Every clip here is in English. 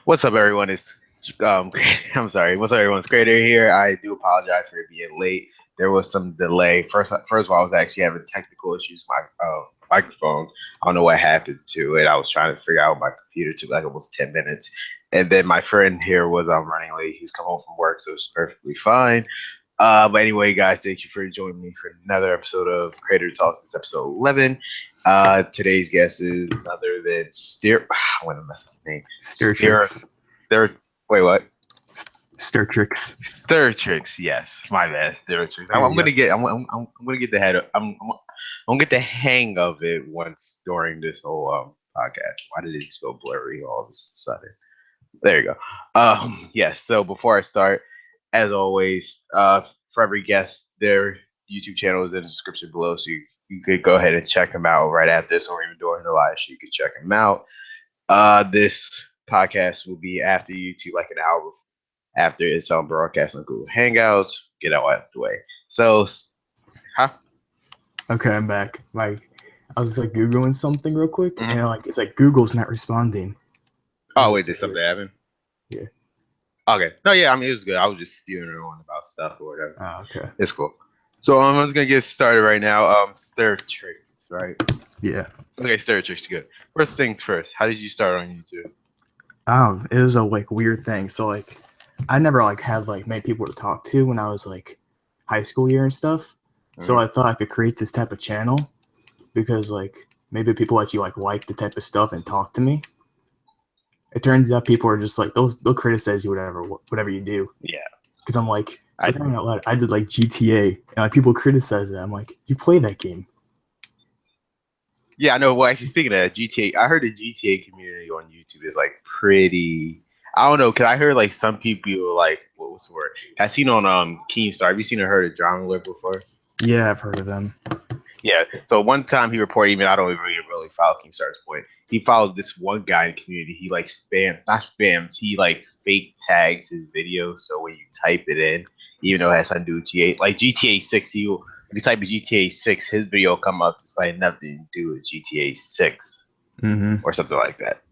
What's up, everyone? It's I'm sorry. What's up, everyone? It's Creator here. I do apologize for being late. There was some delay. First of all, I was actually having technical issues with my microphone. I don't know what happened to it. I was trying to figure out my computer. Took like almost 10 minutes, and then my friend here was running late. He was coming home from work, so it was perfectly fine. But anyway, guys, thank you for joining me for another episode of Creator Talks. It's episode 11. Today's guest is none other than I want to mess up the name. Stertrix. Wait, what? Stertrix. Stertrix, yes, my bad, Stertrix. I'm gonna get I'm gonna get the hang of it once during this whole podcast. Why did it just go blurry all of a sudden? There you go. Yes. So before I start, as always, for every guest, their YouTube channel is in the description below, so you could go ahead and check them out right after this, or even during the live show. You can check them out. This podcast will be after YouTube, like an hour after it's on broadcast on Google Hangouts. Get out of the way. So, Okay, I'm back. I was Googling something real quick, and it's Google's not responding. Oh wait, did something happen? Yeah. Okay. No, yeah. I mean, it was good. I was just spewing around about stuff or whatever. Oh, okay. It's cool. So I'm just gonna get started right now. Stertrix, right? Yeah. Okay, Stertrix, good. First things first. How did you start on YouTube? It was a weird thing. So I never had many people to talk to when I was high school year and stuff. So I thought I could create this type of channel because maybe people actually like the type of stuff and talk to me. It turns out people are just they'll criticize you whatever you do. Yeah. Because I'm I did GTA and people criticize it. I'm you play that game. Yeah, I know. Well, actually, speaking of GTA, I heard the GTA community on YouTube is pretty. I don't know, cause I heard some people what was the word? I seen on Keemstar. Have you seen or heard of Drama Alert before? Yeah, I've heard of them. Yeah. So one time he reported, even I don't even really follow Keemstar's point. He followed this one guy in the community. He not spammed. He fake tags his video. So when you type it in, even though it has something to do with GTA 6, if you type in GTA 6, his video will come up despite nothing to do with GTA 6 or something like that.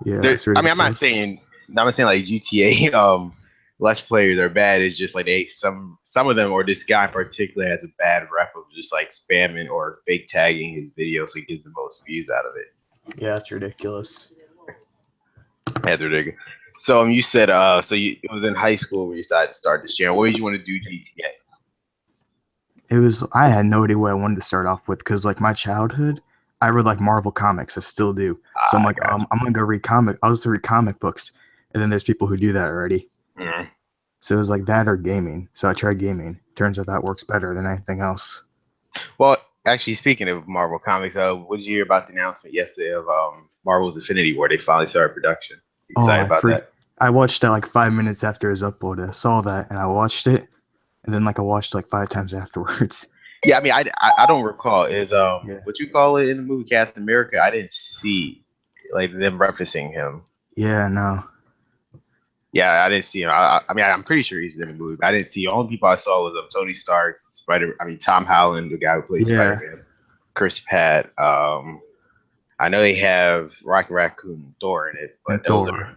Yeah, I'm not saying GTA Let's Players are bad. It's just some of them, or this guy in particular, has a bad rep of just spamming or fake tagging his video so he gets the most views out of it. Yeah, that's ridiculous. That's ridiculous. So you said it was in high school when you decided to start this channel. What did you want to do GTA? I had no idea what I wanted to start off with because my childhood, I read Marvel comics. I still do. So I'm I'm gonna go read I'll just read comic books, and then there's people who do that already. Mm-hmm. So it was that or gaming. So I tried gaming. Turns out that works better than anything else. Well, actually, speaking of Marvel comics, what did you hear about the announcement yesterday of Marvel's Infinity War? They finally started production. Excited about that? I watched that 5 minutes after it was uploaded. I saw that and I watched it, and then I watched 5 times afterwards. Yeah, I mean, I don't recall. Is what you call it in the movie Captain America? I didn't see them referencing him. Yeah, no. Yeah, I didn't see him. I mean, I'm pretty sure he's in the movie, but I didn't see. The only people I saw was Tony Stark, Tom Holland, the guy who plays Spider-Man, Chris Pratt. I know they have Rocket Raccoon and Thor in it, but those are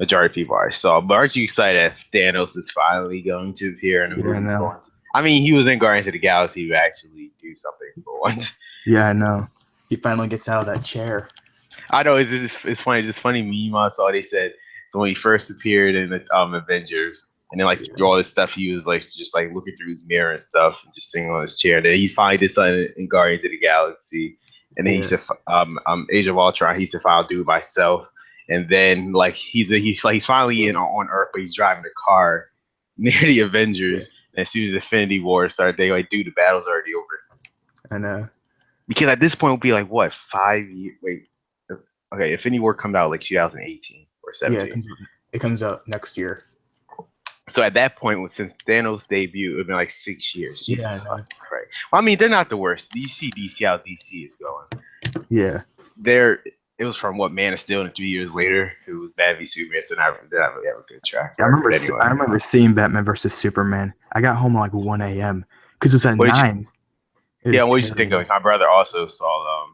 majority of people I saw. But aren't you excited that Thanos is finally going to appear in the movie? No. I mean, he was in Guardians of the Galaxy to actually do something for once. Yeah, I know. He finally gets out of that chair. I know. It's funny. Just funny meme I saw. They said so when he first appeared in the Avengers, and then all this stuff, he was just looking through his mirror and stuff, and just sitting on his chair. And then he finally did something in Guardians of the Galaxy, and then he said, Age of Ultron. He said, "I'll do it myself." And then he's finally on Earth, but he's driving a car near the Avengers. And as soon as Infinity War started, they dude, the battle's already over. I know. Because at this point, it'll be what, 5 years? Wait, okay, Infinity War comes out 2018 or 17. Yeah, it comes out next year. So at that point, since Thanos' debut, it would have been 6 years. Yeah, I know. Right. Well, I mean, they're not the worst. You see how DC is going. Yeah. It was from Man of Steel, and 3 years later, it was Batman v Superman. So they're not really have a good track. I remember seeing Batman versus Superman. I got home at 1 a.m. because it was at 9. What did you think of it? My brother also saw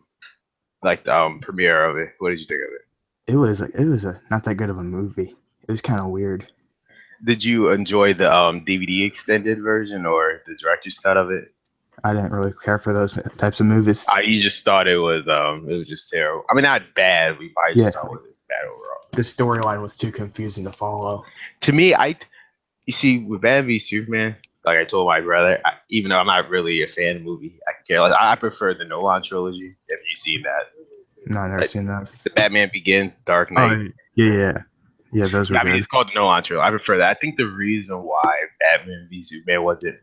the premiere of it. What did you think of it? It was not that good of a movie. It was kind of weird. Did you enjoy the DVD extended version or the director's cut of it? I didn't really care for those types of movies. You just thought it was just terrible. I mean, not bad. We probably Yeah, just thought it was bad overall. the storyline was too confusing to follow. To me, you see with Batman v Superman, like I told my brother, even though I'm not really a fan of the movie, I can care less. I prefer the Nolan trilogy. Have you seen that? No, I've never Like seen those. the Batman Begins, Dark Knight. Oh, yeah. Those were I mean, good. it's called the Nolan trilogy. I prefer that. I think the reason why Batman v Superman wasn't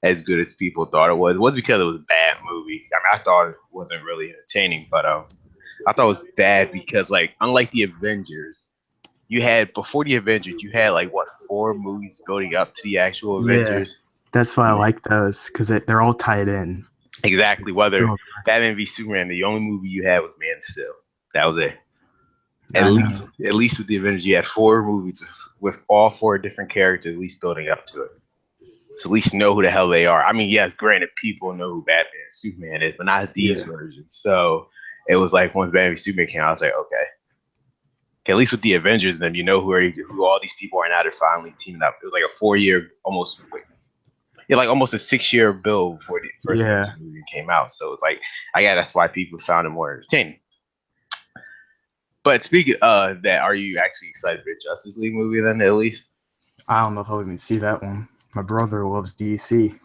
as good as people thought it was because it was a bad movie. I mean, I thought it wasn't really entertaining, but I thought it was bad because like unlike the Avengers, you had before the Avengers, you had like what 4 movies building up to the actual Yeah, Avengers. that's why I like those because they're all tied in. Exactly. Whether Oh, Batman v Superman, the only movie you had was Man of Steel. That was it. I know. At least with the Avengers, you had 4 movies with all 4 different characters at least building up to it. To at least know who the hell they are. I mean, yes, granted, people know who Batman and Superman is, but not these versions. So it was like once Batman v Superman came out, I was like, okay, at least with the Avengers, then you know who all these people are now. They're finally teaming up. It was like a 4 year, like almost a 6 year build before the first Yeah, Avengers movie came out. So it's like, I guess that's why people found it more entertaining. But speaking of that, are you actually excited for the Justice League movie then, at least? I don't know if I'll even see that one. My brother loves DC.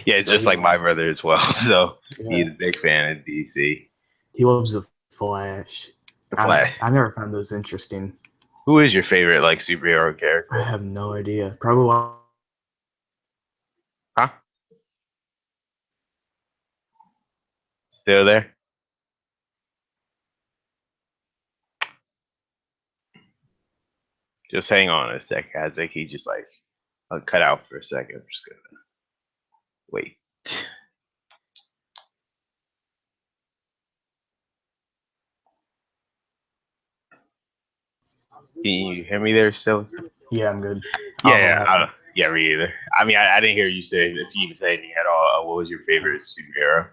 Yeah, it's So just like my brother as well. So he's yeah, a big fan of DC. he loves the Flash. The Flash. I never found those interesting. Who is your favorite like superhero I character? have no idea. Probably Huh? Still there? Just hang on a second. I think he just like cut out for a second. I'm just gonna wait. Can you hear me there still? yeah, I'm good. I don't know what happened. Yeah, me either. I mean, I didn't hear you say if you even say anything at all. What was your favorite superhero?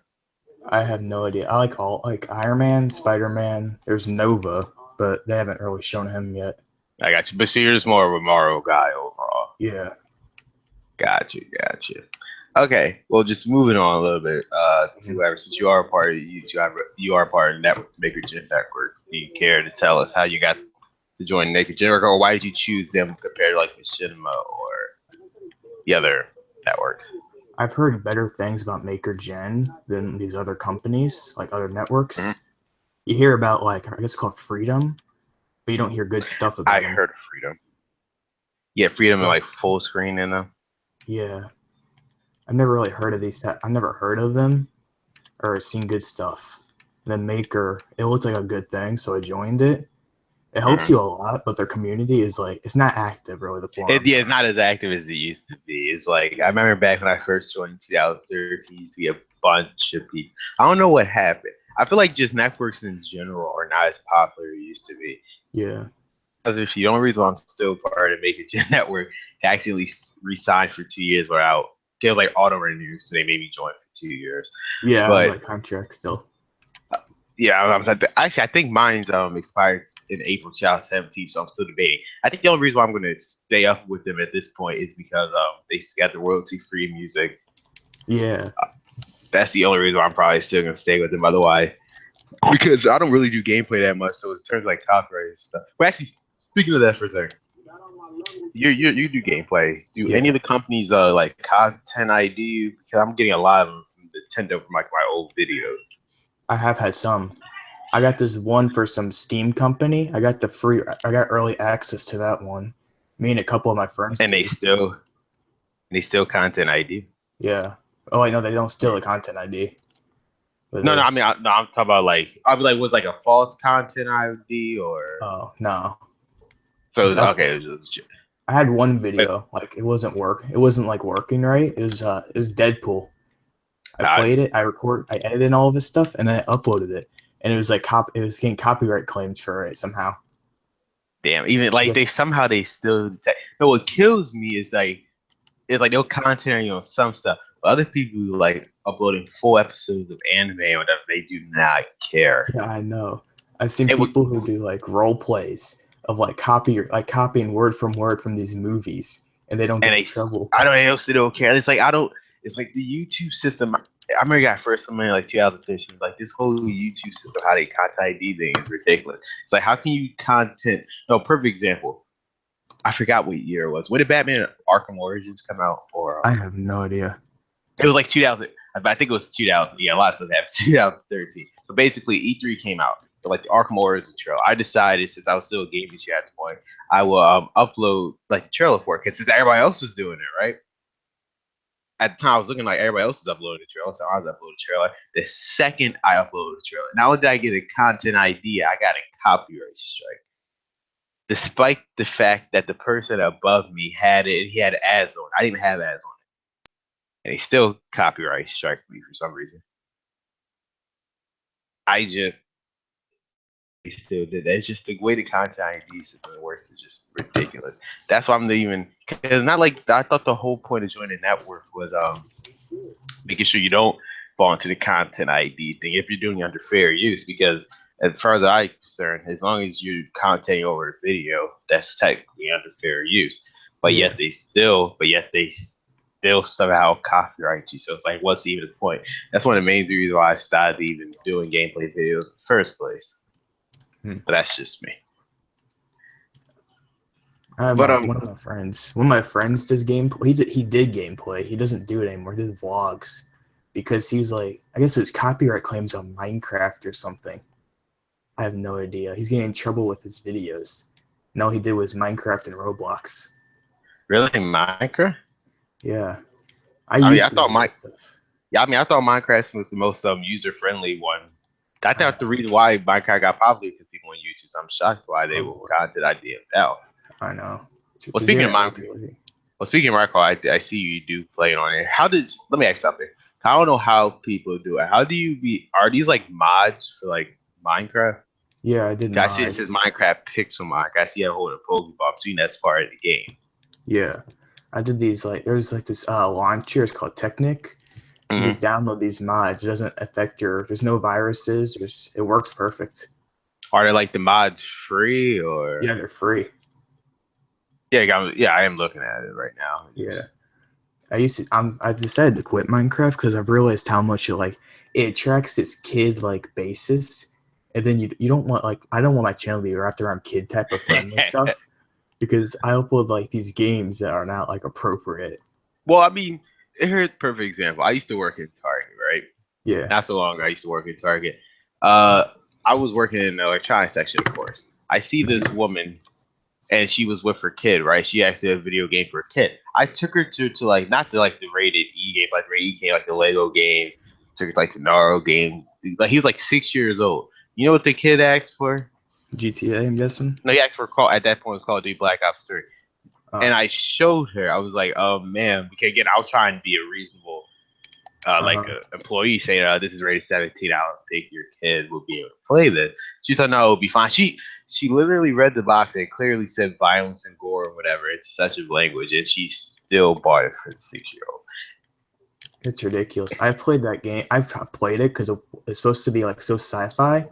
I have no idea. I like Iron Man, Spider Man. There's Nova, but they haven't really shown him yet. I got you. But so you're just more of a Marvel guy overall. Yeah. Gotcha. Okay, well, just moving on a little bit to ever since you are a part of you are a part of Maker Gym Network. Do you care to tell us how you got to join Maker Gym Network, or why did you choose them compared to like Machinima or the other networks? I've heard better things about Maker Gen than these other companies, like other networks. Mm-hmm. You hear about I guess it's called Freedom, but you don't hear good stuff about I them. heard of Freedom. Yeah, Freedom and like full screen in them. Yeah. I've never really heard of these. I've never heard of them or seen good stuff. And then Maker, it looked like a good thing, so I joined it. It helps you a lot, but their community is it's not active really. The forums. It's not as active as it used to be. It's like I remember back when I first joined in 2013, used to be a bunch of people. I don't know what happened. I feel like just networks in general are not as popular as it used to be. Yeah. Because the only reason why I'm still part of Make It Network, they actually re-signed for 2 years without get like auto renew, so they made me join for 2 years. Yeah, but my contract still. Yeah, actually, I think mine's expired in April 2017, so I'm still debating. I think the only reason why I'm going to stay up with them at this point is because they got the royalty-free music. Yeah, that's the only reason why I'm probably still going to stay with them. Otherwise, because I don't really do gameplay that much, so it turns like copyright stuff. But actually, speaking of that for a second, you do gameplay. Do any of the companies like content ID? Because I'm getting a lot of them from Nintendo from like my old videos. I have had some. I got this one for some Steam company. I got early access to that one. Me and a couple of my friends. And they still content ID. Yeah. Oh, I know they don't steal the content ID. No, I mean, I'm talking about I'll be like, was like a false content ID or? Oh no. So okay. I had one video it wasn't working right. It was Deadpool. I played it. I edited all of his stuff, and then I uploaded it, and it was it was getting copyright claims for it somehow. Damn, even they still detect. No, what kills me is they'll content on some stuff, but other people like uploading full episodes of anime or whatever. They do not care. Yeah, I know. I've seen It would, people who do like role plays of like copying word from these movies, and they don't and get in they, trouble. I don't know, they don't care. It's like I don't. It's like the YouTube system. I remember I first time in like 2013. Like this whole YouTube system, how they content ID thing is ridiculous. It's like how can you content? No, perfect example. I forgot what year it was. When did Batman Arkham Origins come out? Or I have no idea. it was like 2000. I think it was 2000. Yeah, a lot of stuff happened. 2013. But basically, E3 came out. But like the Arkham Origins trailer. I decided since I was still a gaming chat at the point, I will upload like the trailer for it because since everybody else was doing it, right? At the time, I was looking like everybody else was uploading the trailer, so I was uploading the trailer. The second I uploaded the trailer, not only did I get a content ID, I got a copyright strike. Despite the fact that the person above me had it, he had ads on. I didn't even have ads on it, and he still copyright strike me for some reason. I just he still did that. It's just the way the content ID system works is just ridiculous. That's why I'm not even because not like I thought the whole point of joining the network was making sure you don't fall into the content ID thing if you're doing it under fair use. Because as far as I'm concerned, as long as you're commenting over the video, that's technically under fair use. But Yeah. yet they still somehow copyright you. So it's like, what's even the point? That's one of the main reasons why I started even doing gameplay videos in the first place. But that's just me. One of my friends. One of my friends does gameplay. He did gameplay. He doesn't do it anymore. He did vlogs because he was like, I guess his copyright claims on Minecraft or something. I have no idea. He's getting in trouble with his videos. And all he did was Minecraft and Roblox. Really, Minecraft? Yeah, I mean, used to do that stuff. Yeah, I mean, I thought Minecraft was the most user friendly one. I thought the reason why Minecraft got popular because people on YouTube. So I'm shocked why they will content ID out. I know. Well, speaking of Minecraft, I see you do play it on there. Let me ask something. I don't know how people do it. How do you are these like mods for like Minecraft? Yeah, I did I mods. see it says Minecraft Pixel Mod. I see you hold a Pokeball between that's part of the game. Yeah. I did these there's like this launcher, it's called Technic. You just download these mods. It doesn't affect there's no viruses. It works perfect. Are they like the mods free or? Yeah, they're free. Yeah, I am looking at it right now. Yeah. I decided to quit Minecraft because I've realized how much it attracts this kid basis. And then you don't want I don't want my channel to be wrapped around kid type of friendly stuff because I upload these games that are not appropriate. Well, I mean, here's a perfect example. I used to work in Target, right? Yeah. Not so long ago, I used to work in Target. I was working in the electronics section, of course. I see this woman, and she was with her kid, right? She actually had a video game for a kid. I took her to not the rated E game, the rated E game, the Lego games. Took her to the Naro game. He was 6 years old. You know what the kid asked for? GTA, I'm guessing. No, he asked for at that point Call of Duty Black Ops 3. And I showed her. I was like, "Oh man," because again, I was trying to be a reasonable, employee, saying, "This is rated 17. I don't think your kid will be able to play this." She said, "No, it'll be fine." She literally read the box and it clearly said violence and gore or whatever. It's such a language, and she still bought it for the 6-year-old. It's ridiculous. I've played that game. I've played it because it's supposed to be so sci-fi.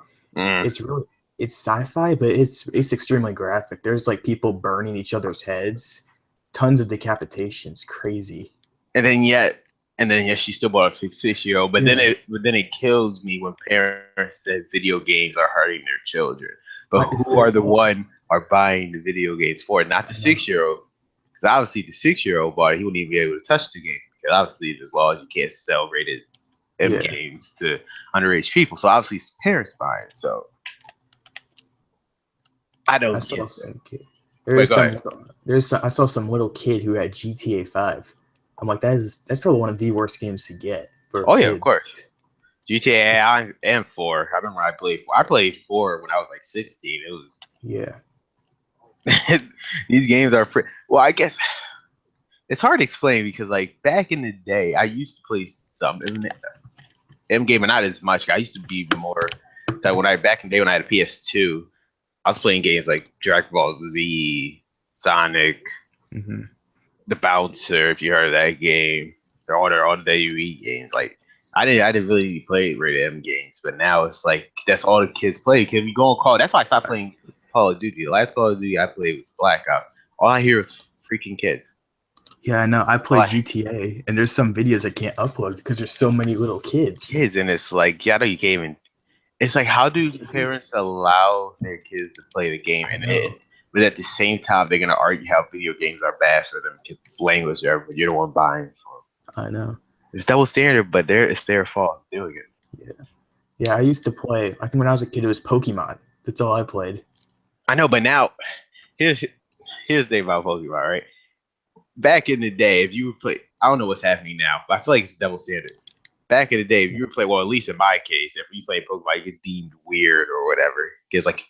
It's sci-fi, but it's extremely graphic. There's people burning each other's heads, tons of decapitations, crazy. And then yet she still bought it for 6-year-old. But then it kills me when parents say video games are hurting their children. But who are the one are buying the video games for it? Not the 6-year-old, because obviously the 6-year-old bought it, he wouldn't even be able to touch the game. Because obviously, as well as you can't sell rated M games to underage people, so obviously his parents buying it. So I don't get it. I saw some little kid who had GTA 5. I'm like, that's probably one of the worst games to get for kids. Yeah, of course. GTA and 4. I remember I played 4. I played 4 when I was 16. It was these games are well, I guess it's hard to explain because back in the day, I used to play some M game, but not as much. I used to be more back in the day when I had a PS2. I was playing games like Dragon Ball Z, Sonic, The Bouncer, if you heard of that game. They're all the WE games. I didn't really play rated M games, but now it's like that's all the kids play. Can we go on call? That's why I stopped playing Call of Duty. The last Call of Duty I played was Black Ops. All I hear is freaking kids. Yeah, I know. I All play I GTA, and there's some videos I can't upload because there's so many little kids. kids, and it's like, yeah, I know you can't even. It's like, how do parents allow their kids to play the game I and know. but at the same time they're gonna argue how video games are bad for them because it's language there, but you're the one buying for I know. it's double standard, but it's their fault doing it. Yeah. Yeah, I used to play. I think when I was a kid, it was Pokemon. That's all I played. I know, but now here's here's the thing about Pokemon, right? Back in the day, if you would play, I don't know what's happening now, but I feel like it's double standard. Back in the day, if you would play, well, at least in my case, if you play Pokemon, you get deemed weird or whatever. It's like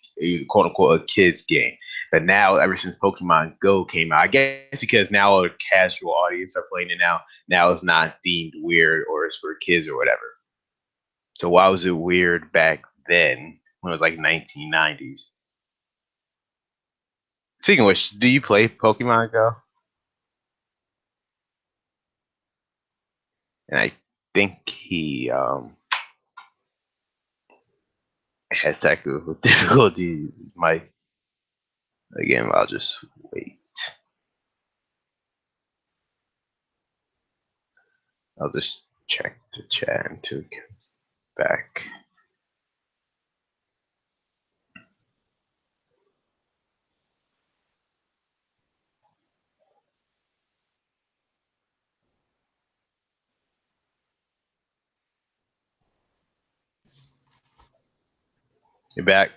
quote unquote a kid's game. But now, ever since Pokemon Go came out, I guess because now a casual audience are playing it now it's not deemed weird or it's for kids or whatever. So why was it weird back then when it was like 1990s? Speaking of which, do you play Pokemon Go? And I think he has technical difficulties. Mike, again, I'll just wait. I'll just check the chat until it comes back. You back?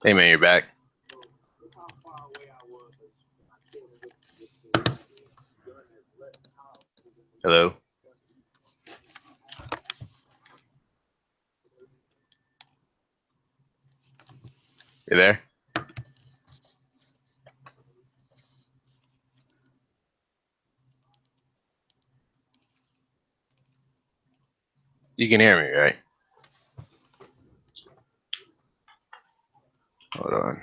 Hey man, you're back. Hello. You there? You can hear me, right? Hold on.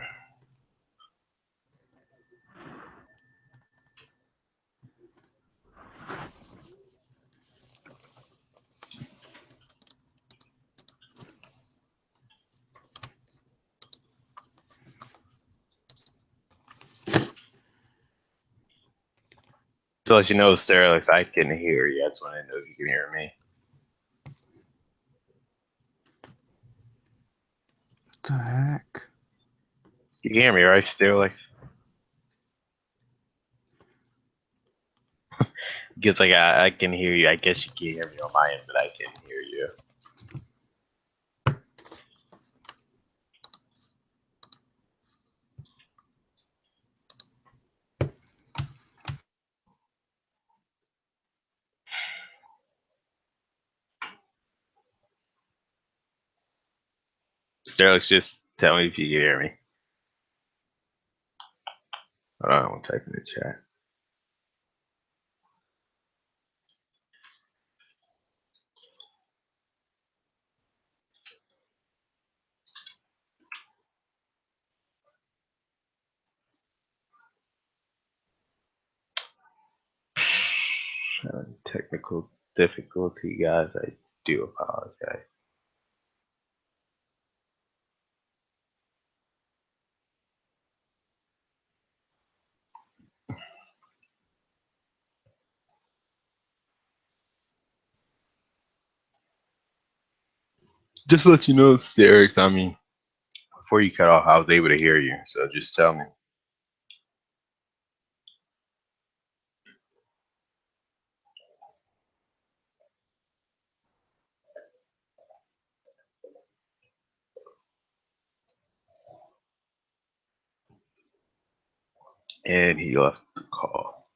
So let you know, Stertrix, I can hear you. I just want to know if you can hear me. What the heck? You can hear me, right, Stertrix? Because like I can hear you. I guess you can't hear me on my end, but I can hear you. Sterling, just tell me if you can hear me. Hold on, I'm gonna type in the chat. Technical difficulty, guys. I do apologize. Just to let you know, Sterix, I mean, before you cut off, I was able to hear you. So just tell me. And he left the call.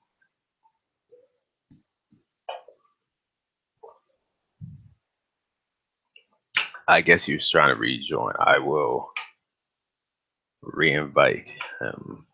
I guess he was trying to rejoin. I will re-invite him.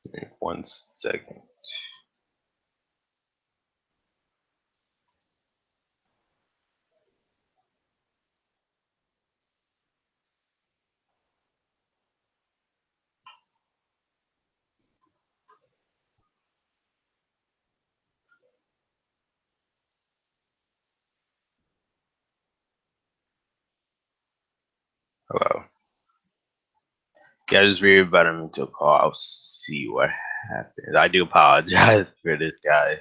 Give me 1 second. Hello. Yeah, I just read about him into a call. I'll see what happens. I do apologize for this guy.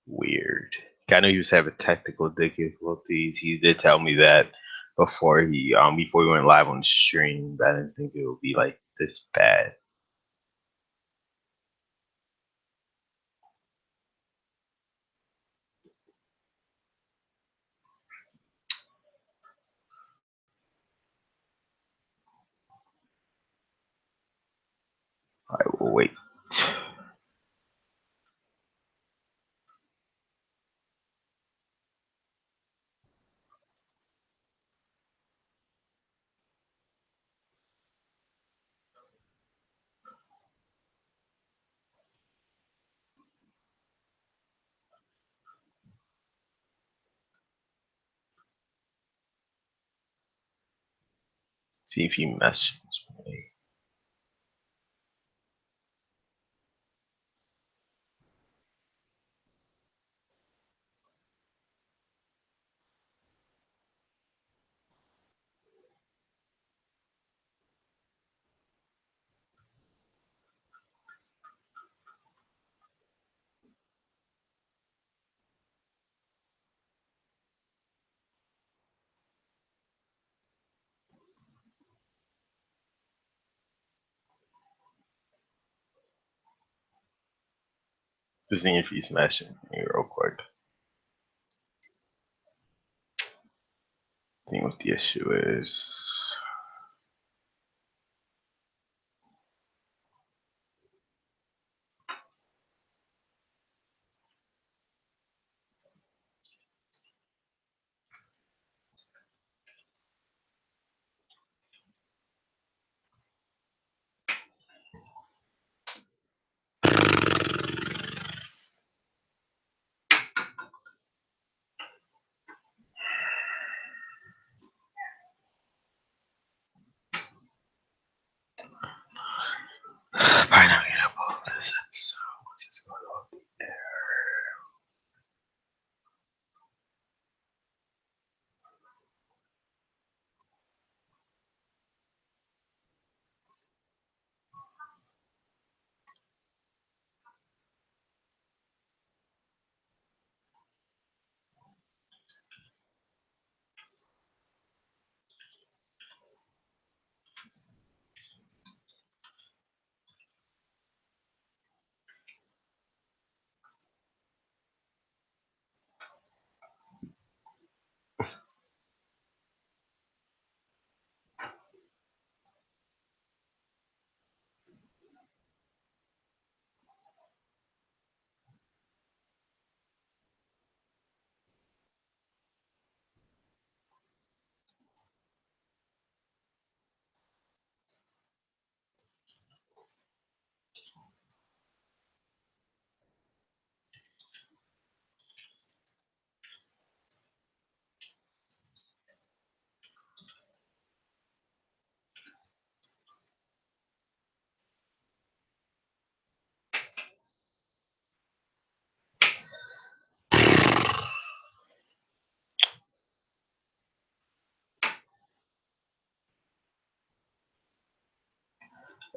Weird. I know he was having technical difficulties. He did tell me that before he went live on the stream. But I didn't think it would be like this bad. I will wait. See if he messages me. Just seeing if he's messaging me real quick. Seeing what the issue is. Probably not gonna upload this episode once it's going off the air.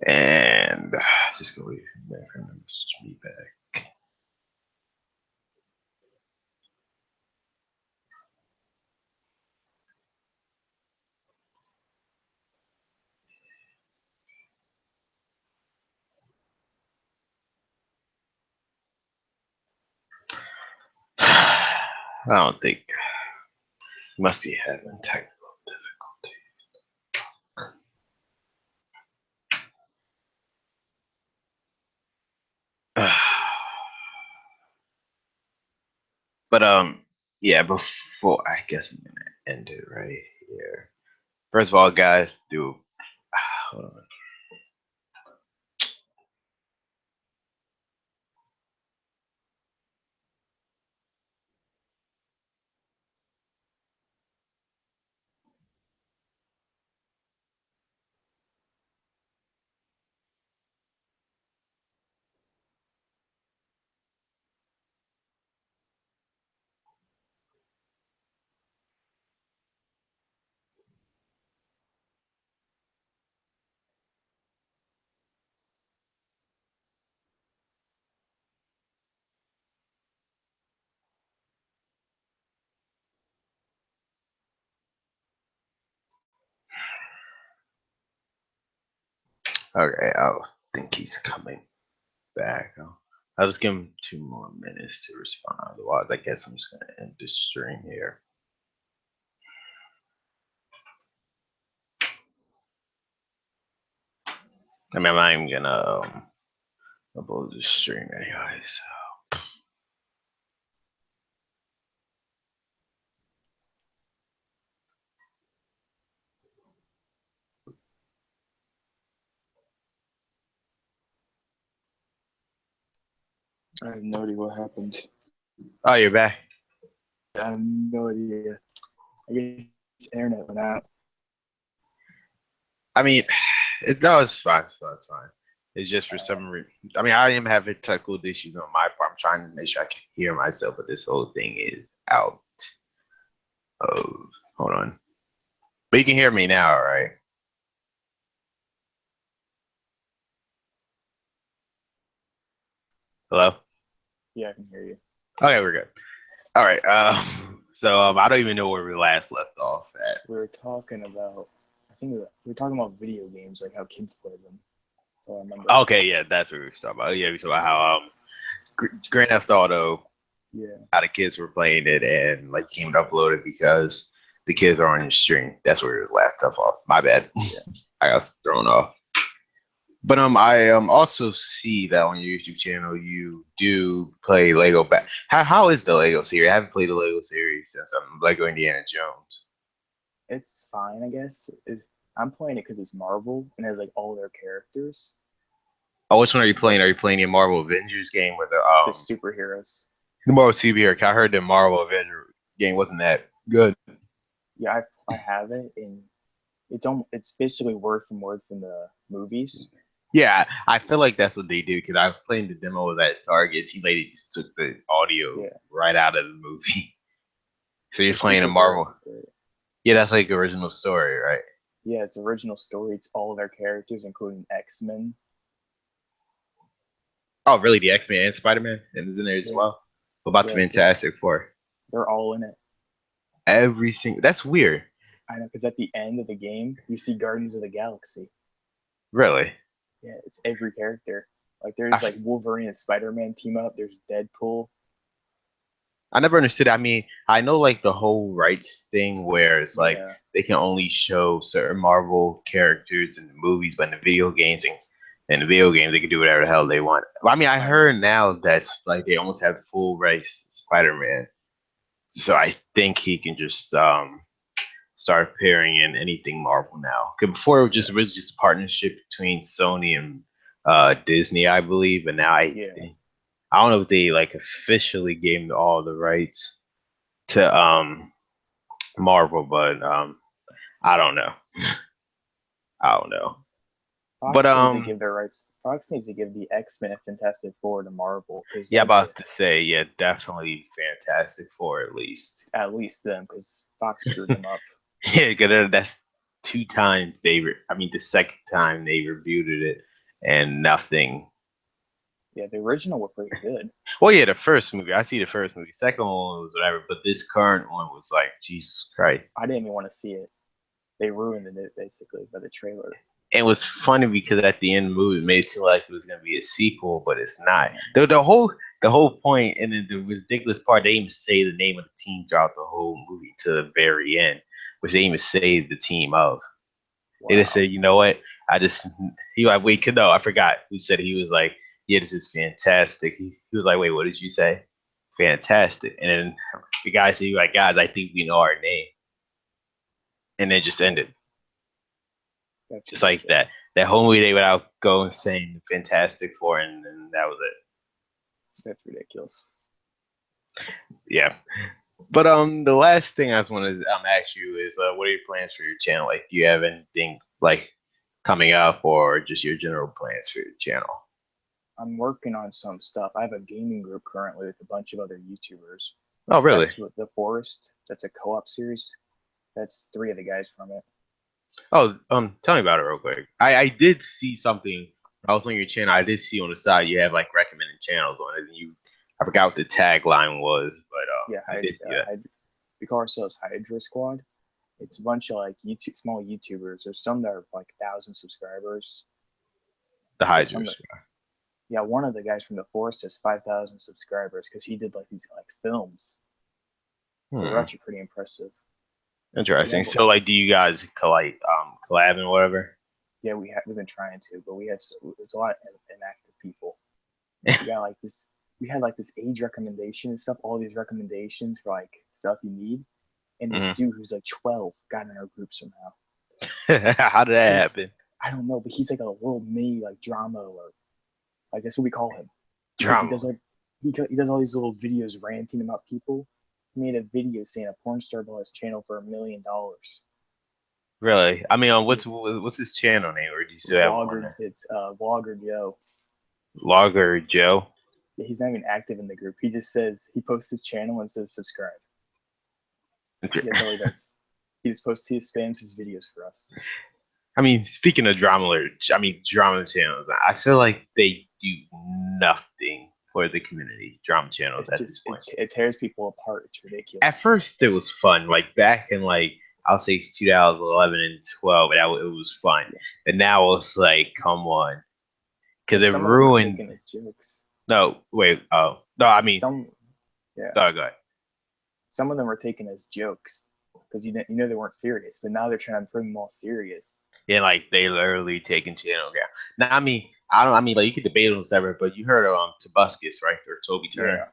And just go wait for him to message me back. I don't think he must be having technical difficulty. But yeah, before I guess I'm gonna end it right here. First of all, guys, do Hold on. Okay, I think he's coming back. I'll just give him 2 more minutes to respond. Otherwise, I guess I'm just gonna end the stream here. I mean, I'm not even gonna upload the stream anyway. So. I have no idea what happened. Oh, you're back. I have no idea. I guess internet went out. I mean, it's fine. It's fine. It's just for some reason. I mean, I am having technical issues on my part. I'm trying to make sure I can hear myself, but this whole thing is out of. Hold on. But you can hear me now, right? Hello? Yeah, I can hear you. Okay, we're good. All right. So I don't even know where we last left off at. We were talking about, we were talking about video games, like how kids play them. So I remember. Okay, yeah, that's what we were talking about. Yeah, we were talking about how Grand Theft Auto, how the kids were playing it and like came to upload it because the kids are on your stream. That's where it was last stuff off. My bad. Yeah. I got thrown off. But I also see that on your YouTube channel you do play Lego. How is the Lego series? I haven't played the Lego series since Lego Indiana Jones. It's fine, I guess. I'm playing it because it's Marvel and has like all their characters. Oh, which one are you playing? Are you playing the Marvel Avengers game or the superheroes? The Marvel superhero. I heard the Marvel Avenger game wasn't that good. Yeah, I have it, and it's basically word from word from the movies. Yeah, I feel like that's what they do because I was playing the demo of that Target. He lady just took the audio right out of the movie. So you're playing a Marvel. Yeah, that's like original story, right? Yeah, it's original story. It's all of their characters, including X-Men. Oh, really? The X-Men and Spider-Man is in there as well? What about the Fantastic Four? They're all in it. Every single. That's weird. I know, because at the end of the game, you see Guardians of the Galaxy. Really? Yeah, it's every character. Like there's like Wolverine and Spider-Man team up. There's Deadpool. I never understood. I mean, I know like the whole rights thing where it's like they can only show certain Marvel characters in the movies, but in the video games and the video games they can do whatever the hell they want. I mean, I heard now that's like they almost have full rights Spider-Man, so I think he can just start appearing in anything Marvel now. Because before it was just a partnership between Sony and Disney, I believe, but now I don't know if they like officially gave him all the rights to Marvel, but I don't know. I don't know. Fox needs to give their rights. Fox needs to give the X-Men and Fantastic Four to Marvel. Yeah, about to say, yeah, definitely Fantastic Four at least. At least them, because Fox screwed them up. Yeah, because that's 2 times the second time they rebooted it and nothing. Yeah, the original were pretty good. Well, yeah, the first movie. I see the first movie. Second one was whatever, but this current one was like, Jesus Christ. I didn't even want to see it. They ruined it basically by the trailer. It was funny because at the end of the movie, it made it seem like it was going to be a sequel, but it's not. The whole point, and then the ridiculous part, they even say the name of the team throughout the whole movie to the very end, which they even say the team of. Wow. They just said, you know what? I forgot who said he was like, yeah, this is fantastic. He was like, wait, what did you say? Fantastic. And then the guy said, like, guys, I think we know our name. And then just ended. That's Just like that ridiculous. whole movie they went out going saying Fantastic Four, and that was it. That's ridiculous. Yeah. But the last thing I just want to ask you is what are your plans for your channel? Like, do you have anything like coming up, or just your general plans for your channel? I'm working on some stuff. I have a gaming group currently with a bunch of other YouTubers. Oh, really? That's with The Forest. That's a co-op series. That's 3 of the guys from it. Oh, tell me about it real quick. I did see something. I was on your channel. I did see on the side you have like recommended channels on it, and I forgot what the tagline was, but Yeah, I did see that. we call ourselves Hydra Squad. It's a bunch of like small YouTubers. There's some that are like 1,000 subscribers. The There's some Hydras. that, yeah, one of the guys from The Forest has 5,000 subscribers because he did like these like films. So they're actually pretty impressive. Interesting. Have, So, like, do you guys collab and whatever? yeah, we've been trying to, but there's a lot of inactive people. We got like this. We had like this age recommendation and stuff. All these recommendations for like stuff you need, and this dude who's like 12 got in our group somehow. How did that happen? I don't know, but he's like a little mini like drama, or like that's what we call him, because Drama. he does all these little videos ranting about people. He made a video saying a porn star bought his channel for $1 million. Really? I mean, what's his channel name, or do you still have one? It's Vlogger Joe. Logger Joe. Yeah, he's not even active in the group. He just says he posts his channel and says subscribe. That's all he does. He spams his videos for us. I mean, speaking of drama channels, I feel like they do nothing for the community. Drama channels at this point. It tears people apart. It's ridiculous. At first, it was fun. Like back in I'll say 2011 and 12, it was fun. Yeah. And now it's like, come on, because it ruined. His jokes. No, wait. Oh no, I mean, yeah. Go ahead. Some of them were taken as jokes because you know they weren't serious, but now they're trying to bring them all serious. Yeah, like they literally taking channel down. Now, I mean, like you could debate on several, but you heard of Tobuscus, right, or Toby Turner?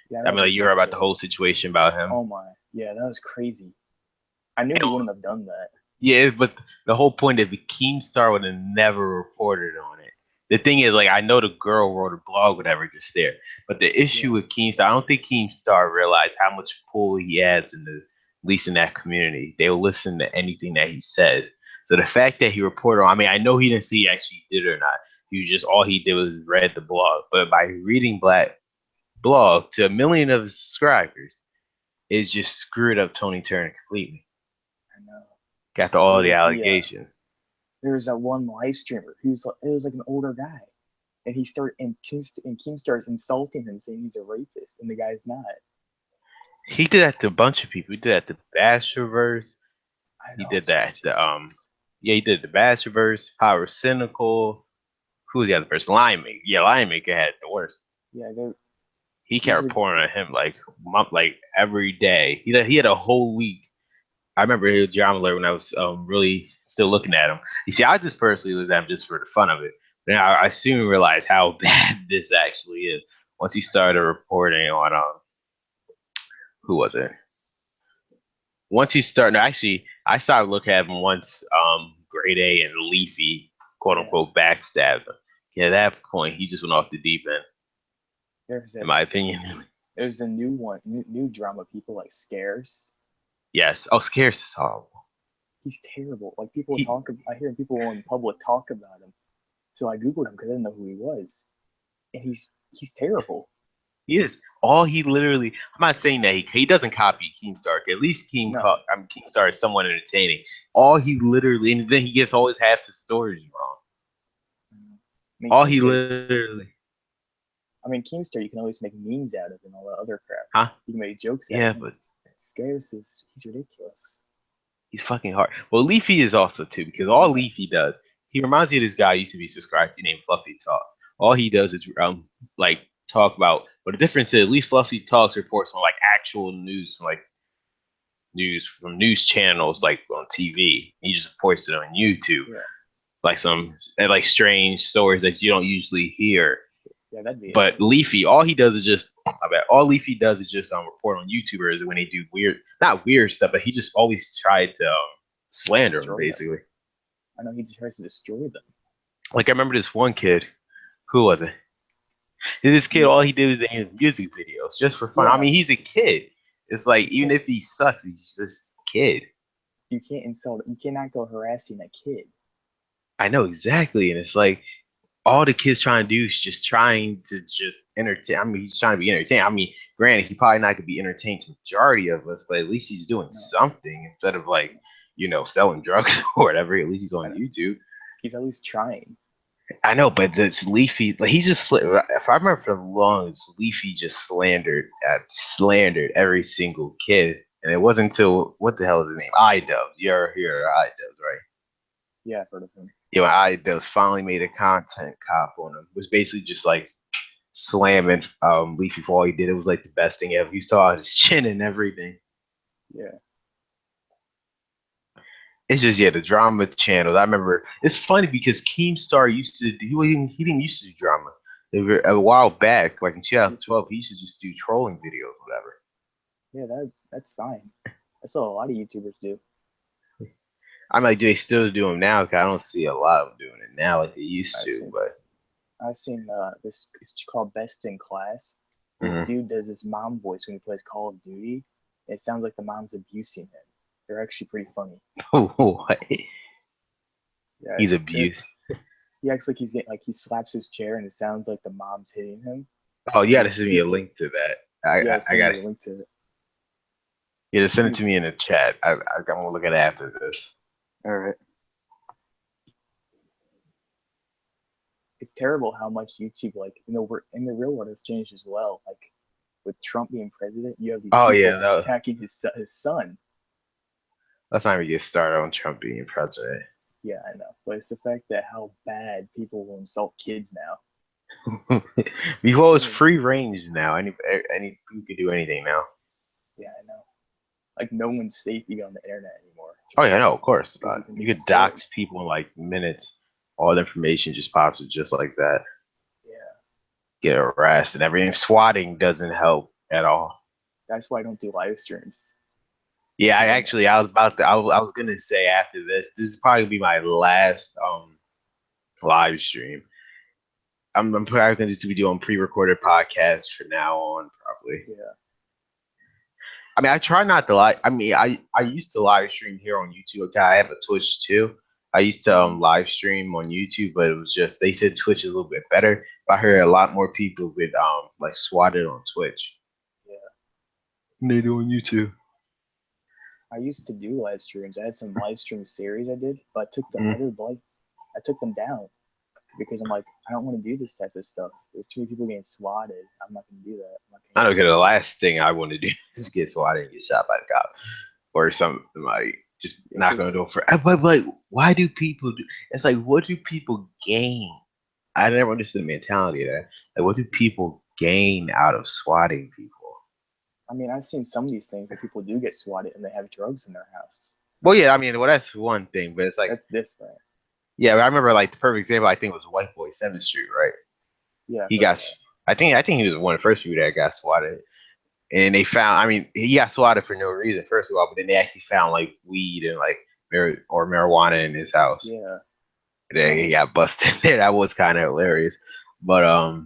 Yeah. I mean, like you heard about the whole situation about him. Oh my, yeah, that was crazy. I knew he wouldn't have done that. Yeah, but the whole point is the Keemstar would have never reported on it. The thing is, like, I know the girl wrote a blog, whatever, just there. But the issue with Keemstar, I don't think Keemstar realized how much pull he has at least in that community. They'll listen to anything that he says. So the fact that he reported on, I mean, I know he didn't see he actually did or not. All he did was read the blog. But by reading Black blog to 1 million of his subscribers, it just screwed up Tony Turner completely. I know. Got to all the allegations. There was that one live streamer it was like an older guy, and Keemstar's insulting him, saying he's a rapist, and the guy's not. He did that to a bunch of people. He did that to Basherverse. He did that to he did the Basherverse, Power Cynical. Who was the other person? Lion-Maker. Yeah, Lion-Maker had the worst. Yeah, he kept reporting on him like every day. He had a whole week. I remember he was drama alert when I was really still looking at him. You see, I just personally looked at him just for the fun of it. Then I soon realized how bad this actually is once he started reporting on who was it? Once he started, actually, I started looking at him once. Grade A and Leafy, quote unquote, backstabbed him. Yeah, at that point, he just went off the deep end. In my opinion, there's a new one, new drama people like Scarce. Yes. Oh, Scarce is horrible. He's terrible. Like I hear people in public talk about him. So I googled him because I didn't know who he was, and he's terrible. He is. He literally. I'm not saying that he doesn't copy Keemstar. At least Keemstar is somewhat entertaining. He literally, and then he gets always half his stories wrong. He literally. I mean, Keemstar, you can always make memes out of and all that other crap. Huh? You can make jokes out of him. But Scarce he's ridiculous. He's fucking hard. Well, Leafy is also too, because all Leafy does, he reminds me of this guy I used to be subscribed to named Fluffy Talk. All he does is talk about, but the difference is at least Fluffy Talks reports on actual news from news channels on TV. He just reports it on YouTube. Yeah. Some strange stories that you don't usually hear. Yeah, that'd be. But Leafy, all he does is just report on YouTubers when they do not weird stuff, but he just always tried to slander them, basically. I know he tries to destroy them. Like I remember this one kid. Who was it? This kid, all he did was in music videos just for fun. Yeah. I mean, he's a kid. It's like even if he sucks, he's just a kid. You can't insult. You cannot go harassing a kid. I know exactly, and it's like all the kids trying to do is just trying to just entertain. I mean, he's trying to be entertained. I mean, granted, he probably not gonna be entertained to the majority of us, but at least he's doing something instead of like selling drugs or whatever. At least he's on YouTube. He's at least trying. I know, but it's Leafy. Like he just, if I remember for the longest, Leafy just slandered every single kid, and it wasn't until what the hell is his name? iDubbbz. You're here, iDubbbz, right? Yeah, I've heard of him. iDubbbz finally made a content cop on him. It was basically just like slamming Leafy for all he did. It was like the best thing ever. He saw his chin and everything. Yeah. It's just the drama channels. I remember it's funny because Keemstar used to he didn't used to do drama. A while back, like in 2012, he used to just do trolling videos, whatever. Yeah, that's fine. That's what a lot of YouTubers do. I'm like, do they still do them now? Cause I don't see a lot of them doing it now like they used to. But I've seen this. It's called Best in Class. This dude does his mom voice when he plays Call of Duty. It sounds like the mom's abusing him. They're actually pretty funny. What? Yeah, He's abused. He acts like he slaps his chair and it sounds like the mom's hitting him. Oh, you gotta send me a link to that. I got a link to it. Yeah, just send it to me in the chat. I'm gonna look at it after this. All right. It's terrible how much YouTube, like, in the real world, has changed as well. Like, with Trump being president, you have these people attacking his son. Let's not even get started on Trump being president. Yeah, I know, but it's the fact that how bad people will insult kids now. Before it's free range now. Any you can do anything now. Yeah, I know. Like no one's safe even on the internet anymore. Oh yeah, no, of course. You could dox people in like minutes. All the information just pops just like that. Yeah. Get arrested and everything. Swatting doesn't help at all. That's why I don't do live streams. Yeah, I was gonna say after this is probably gonna be my last live stream. I'm probably gonna just be doing pre-recorded podcasts from now on, probably. Yeah. I mean, I try not to live. I mean, I used to live stream here on YouTube. Okay, I have a Twitch too. I used to live stream on YouTube, but it was just they said Twitch is a little bit better. But I heard a lot more people with like swatted on Twitch. Yeah. They do on YouTube. I used to do live streams. I had some live stream series I did, but I took them I took them down because I'm like, I don't want to do this type of stuff. There's too many people getting swatted. I'm not gonna do that. I don't get the last thing I want to do is get swatted and get shot by the cop or somebody just knock on the door for. But why do people do? It's like, what do people gain? I never understood the mentality of that. Like, what do people gain out of swatting people? I mean, I've seen some of these things where people do get swatted and they have drugs in their house. Well, yeah, I mean, that's one thing, but it's like that's different. Yeah, I remember like the perfect example. I think was White Boy 7th Street, right? Yeah, he got. I think he was one of the first people that got swatted, and they found. I mean, he got swatted for no reason, first of all, but then they actually found like weed and like marijuana in his house. Yeah. Then he got busted there. That was kind of hilarious, but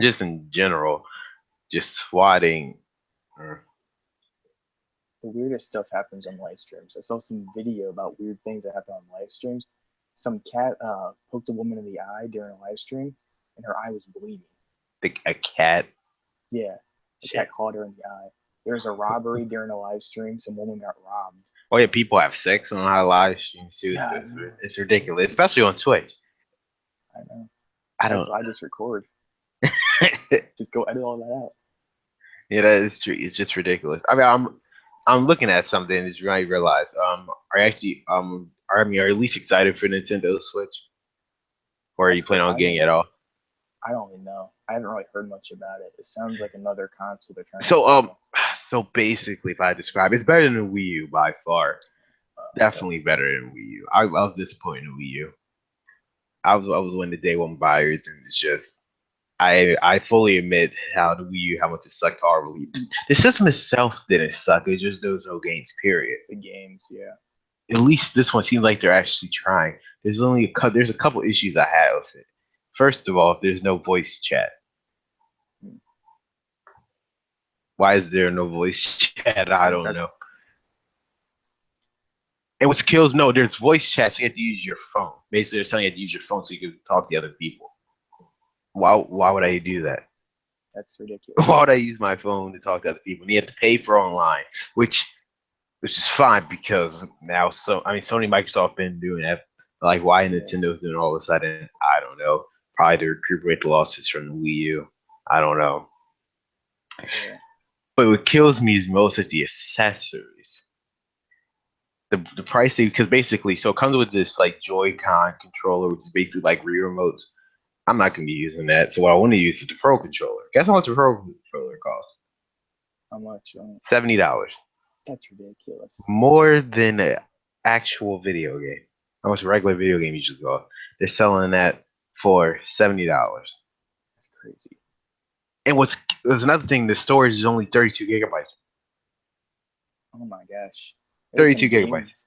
just in general, just swatting. The weirdest stuff happens on live streams. I saw some video about weird things that happen on live streams. Some cat poked a woman in the eye during a live stream, and her eye was bleeding. A cat? Yeah, a cat caught her in the eye. There was a robbery during a live stream. Some woman got robbed. Oh yeah, people have sex on our live streams too. Yeah, it's ridiculous, especially on Twitch. I know. I just record. Just go edit all that out. Yeah, that is true. It's just ridiculous. I mean, I'm looking at something and just really realize are you at least excited for Nintendo Switch? Or are you planning on getting it at all? I don't even know. I haven't really heard much about it. It sounds like another console they're trying to sell. So basically, if I describe it's better than the Wii U by far. Definitely better than Wii U. I was disappointed in Wii U. I was one of the day one buyers, and it's just I fully admit how the Wii U, how much it sucked horribly. The system itself didn't suck. It just there was no games, period. The games, yeah. at least this one seems like they're actually trying. There's a couple issues I have with it. First of all, there's no voice chat. Why is there no voice chat? I don't know. And what kills, no, there's voice chat, so you have to use your phone. Basically, they're telling you to use your phone so you can talk to other people. Why would I do that? That's ridiculous. Why would I use my phone to talk to other people? And you have to pay for online, which is fine because now, Sony and Microsoft been doing that. Like, why Nintendo's doing all of a sudden? I don't know. Probably to recuperate the losses from the Wii U. I don't know. Yeah. But what kills me most is the accessories. The pricing, because basically, so it comes with this like Joy-Con controller, which is basically like Wii remotes. I'm not gonna be using that. So what I want to use is the Pro controller. Guess how much the Pro controller costs? How much? $70. That's ridiculous. More than an actual video game. How much a regular video game usually costs? They're selling that for $70. That's crazy. And there's another thing. The storage is only 32 gigabytes. Oh my gosh. 32 gigabytes.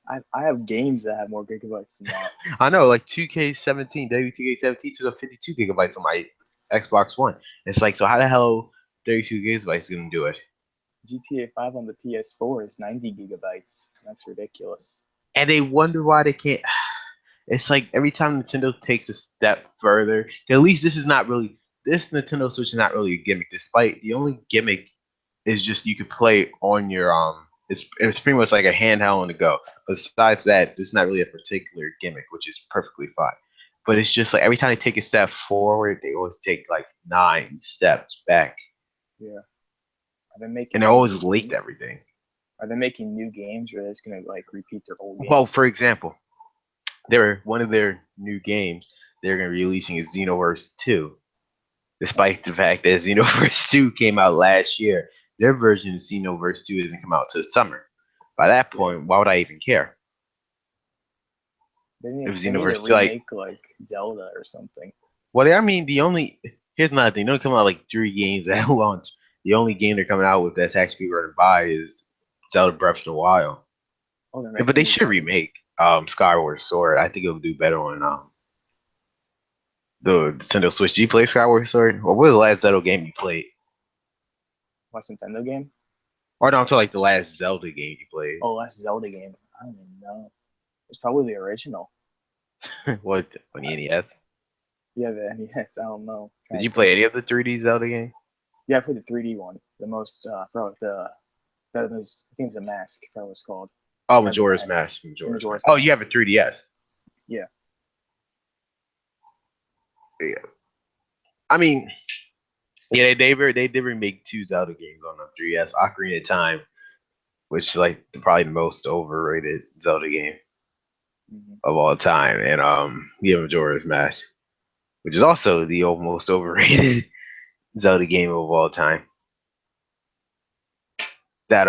I have games that have more gigabytes than that. I know, like 2K17, W2K17 took up 52 gigabytes on my Xbox One. It's like, so how the hell 32 gigabytes is gonna do it? GTA 5 on the PS4 is 90 gigabytes. That's ridiculous. And they wonder why they can't. It's like every time Nintendo takes a step further, at least this Nintendo Switch is not really a gimmick. Despite the only gimmick is just you could play on your it's pretty much like a handheld on the go. Besides that, this is not really a particular gimmick, which is perfectly fine. But it's just like every time they take a step forward, they always take like 9 steps back. Yeah. Are they making? And they're always late to everything. Are they making new games, or are they just gonna like repeat their old games? Well, for example, one of their new games they're gonna be releasing is Xenoverse 2. Despite the fact that Xenoverse 2 came out last year, their version of Xenoverse 2 doesn't come out till summer. By that point, why would I even care? They need If to Xenoverse 2, remake like Zelda or something. Well, here's another thing. They don't come out like 3 games at launch. The only game they're coming out with that's actually going to buy is Zelda Breath of the Wild. Oh, But they should remake Skyward Sword. I think it'll do better on the Nintendo Switch. Do you play Skyward Sword? Or what was the last Zelda game you played? Last Nintendo game? Or no, I'm talking like the last Zelda game you played. Oh, last Zelda game. I don't even know. It's probably the original. What, on the NES? Yeah, the NES. I don't know. Did you play any of the 3D Zelda games? Yeah, I played the 3D one. The most, probably I think it's a Mask, if that was called. Oh, Majora's Mask. Majora's Oh, you have a 3DS. Yeah. Yeah. I mean, yeah, they did remake 2 Zelda games on the 3DS. Ocarina of Time, which is like probably the most overrated Zelda game of all time, and yeah, Majora's Mask, which is also the most overrated Zelda game of all time. That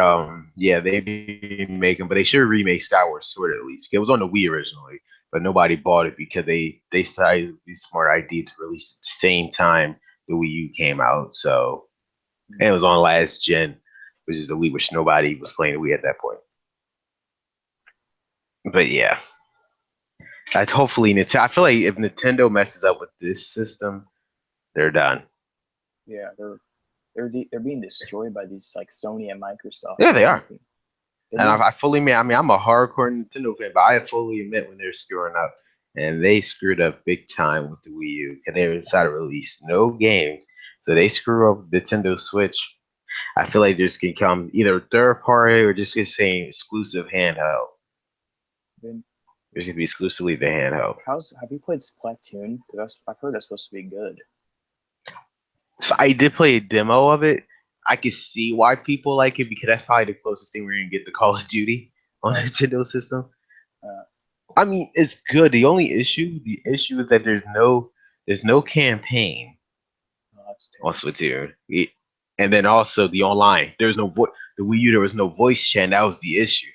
yeah, they be making, but they should remake Skyward Sword at least. It was on the Wii originally, but nobody bought it because they decided it would be a smart idea to release at the same time the Wii U came out. So, and it was on last gen, which is the Wii, which nobody was playing the Wii at that point. But yeah, hopefully Nintendo. I feel like if Nintendo messes up with this system, they're done. Yeah, they're being destroyed by these like Sony and Microsoft. Yeah, they are. And I fully admit, I'm a hardcore Nintendo fan, but I fully admit when they're screwing up. And they screwed up big time with the Wii U because they decided to release no games. So they screw up Nintendo Switch. I feel like there's going to come either third party or just the same exclusive handheld. There's going to be exclusively the handheld. Have you played Splatoon? Because I've heard that's supposed to be good. So I did play a demo of it. I could see why people like it because that's probably the closest thing we're going to get to Call of Duty on the Nintendo system. I mean, it's good. The issue is that there's no campaign on Splatoon, and then also the online. There's no the Wii U. There was no voice chat. And that was the issue.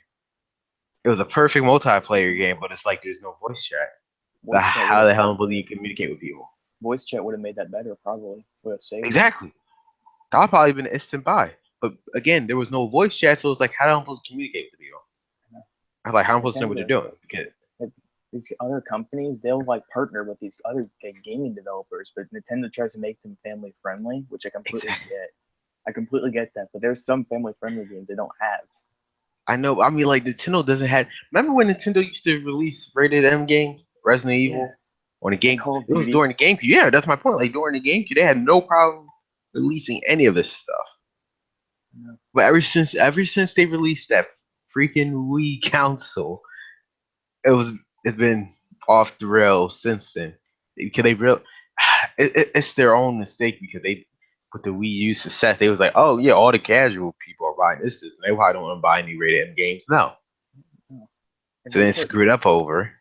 It was a perfect multiplayer game, but it's like there's no voice chat. How the hell will you communicate with people? Voice chat would have made that better, probably. Would have saved. Exactly. That would probably been an instant buy. But again, there was no voice chat, so it's like, how the hell am I supposed to communicate with people? I was like, how am I supposed to know what they're Nintendo's doing? Because like, these other companies, they'll like partner with these other gaming developers, but Nintendo tries to make them family friendly, which I completely exactly. get. I completely get that, but there's some family friendly games they don't have. I know. I mean, like Nintendo doesn't have. Remember when Nintendo used to release rated M games, Resident Yeah, Evil, on the and game? Call of It was Duty. during the GameCube. Yeah, that's my point. Like during the GameCube, they had no problem releasing any of this stuff. No. But ever since they released that freaking Wii console, it was it's been off the rails since then. Because they real, it's their own mistake because they with the Wii U success, they was like, oh yeah, all the casual people are buying this system. They probably don't want to buy any rated M games. No, No. If so they then put screwed up over.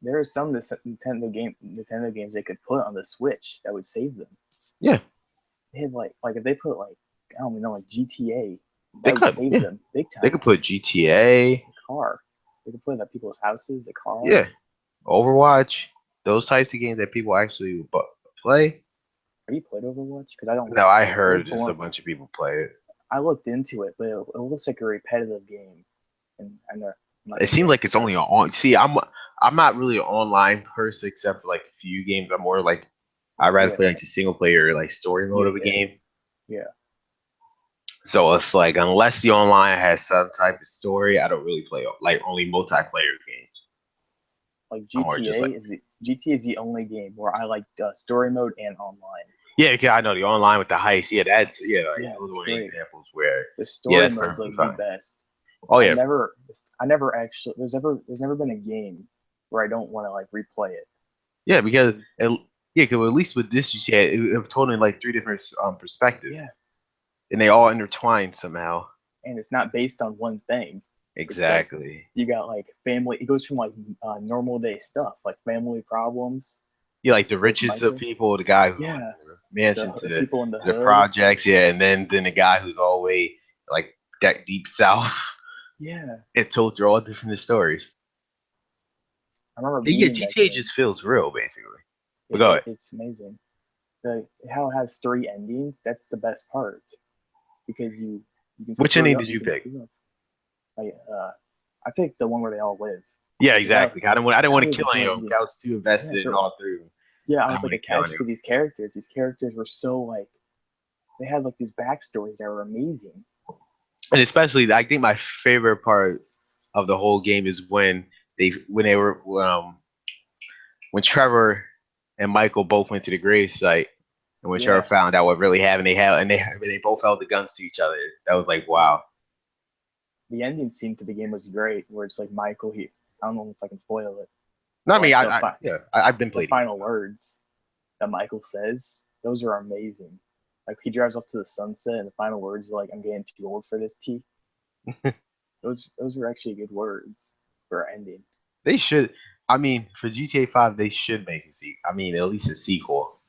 there are some Nintendo games they could put on the Switch that would save them. Yeah, They had like if they put like I don't know like GTA, they that would could. save Yeah, them big they time. could put GTA. A car, they could put it at people's houses. A car. Yeah, Overwatch. Those types of games that people actually play. Have you played Overwatch? Because I don't No, like I like heard the just a one bunch of people play it. I looked into it, but it looks like a repetitive game, and I'm not It gonna seems get like it's into only it. on. See, I'm not really an online person except for like a few games. I'm more like I'd rather Yeah, play like the single player like story mode yeah, of a game. yeah. So it's like unless the online has some type of story, I don't really play like only multiplayer games. Like I'm more just like GTA is the only game where I like story mode and online. yeah, because I know the online with the heist. Yeah, that's yeah, like Yeah, those it's are the great. examples where The yeah, story that's mode's perfectly like the fine. best. Oh I yeah, never, I never actually. There's never been a game where I don't want to like replay it. yeah, because 'Cause- yeah, because at least with this you had it told in like three different perspectives, yeah, and they all intertwine somehow. and it's not based on one thing. It's like Exactly. you got like family. It goes from like normal day stuff, like family problems, Yeah, like the with richest of Michael. people, the guy who's Yeah, in the mansion the to people in the the hood. projects, yeah, and then the guy who's all the way like that deep south. Yeah, It told you all different stories. I remember And yeah, beating that GTA game. just feels real, basically. But go ahead. It's amazing. How it has three endings. That's the best part because you can Which screw it ending up. did You you can pick? screw up. Like I picked the one where they all live. Yeah, Because that exactly. I didn't that want to was a kill any good of them. ending. I was too Yeah, invested in all three of them. yeah, I I was didn't like want to kill any attached of to them. these characters. These characters were so like they had like these backstories that were amazing. And especially, I think my favorite part of the whole game is when they were when Trevor and Michael both went to the grave site, and when Trevor Yeah, found out what really happened, they both held the guns to each other. That was like yeah. wow. The ending scene to the game was great, where it's like Michael. I don't know if I can spoil it, No, I but mean, like the yeah, I've been the playing. final words that Michael says, those are amazing. Like he drives off to the sunset, and the final words are like, "I'm getting too old for this tea." Those were actually good words for ending. They should. I mean, for GTA 5, they should make a sequel. I mean, at least a sequel.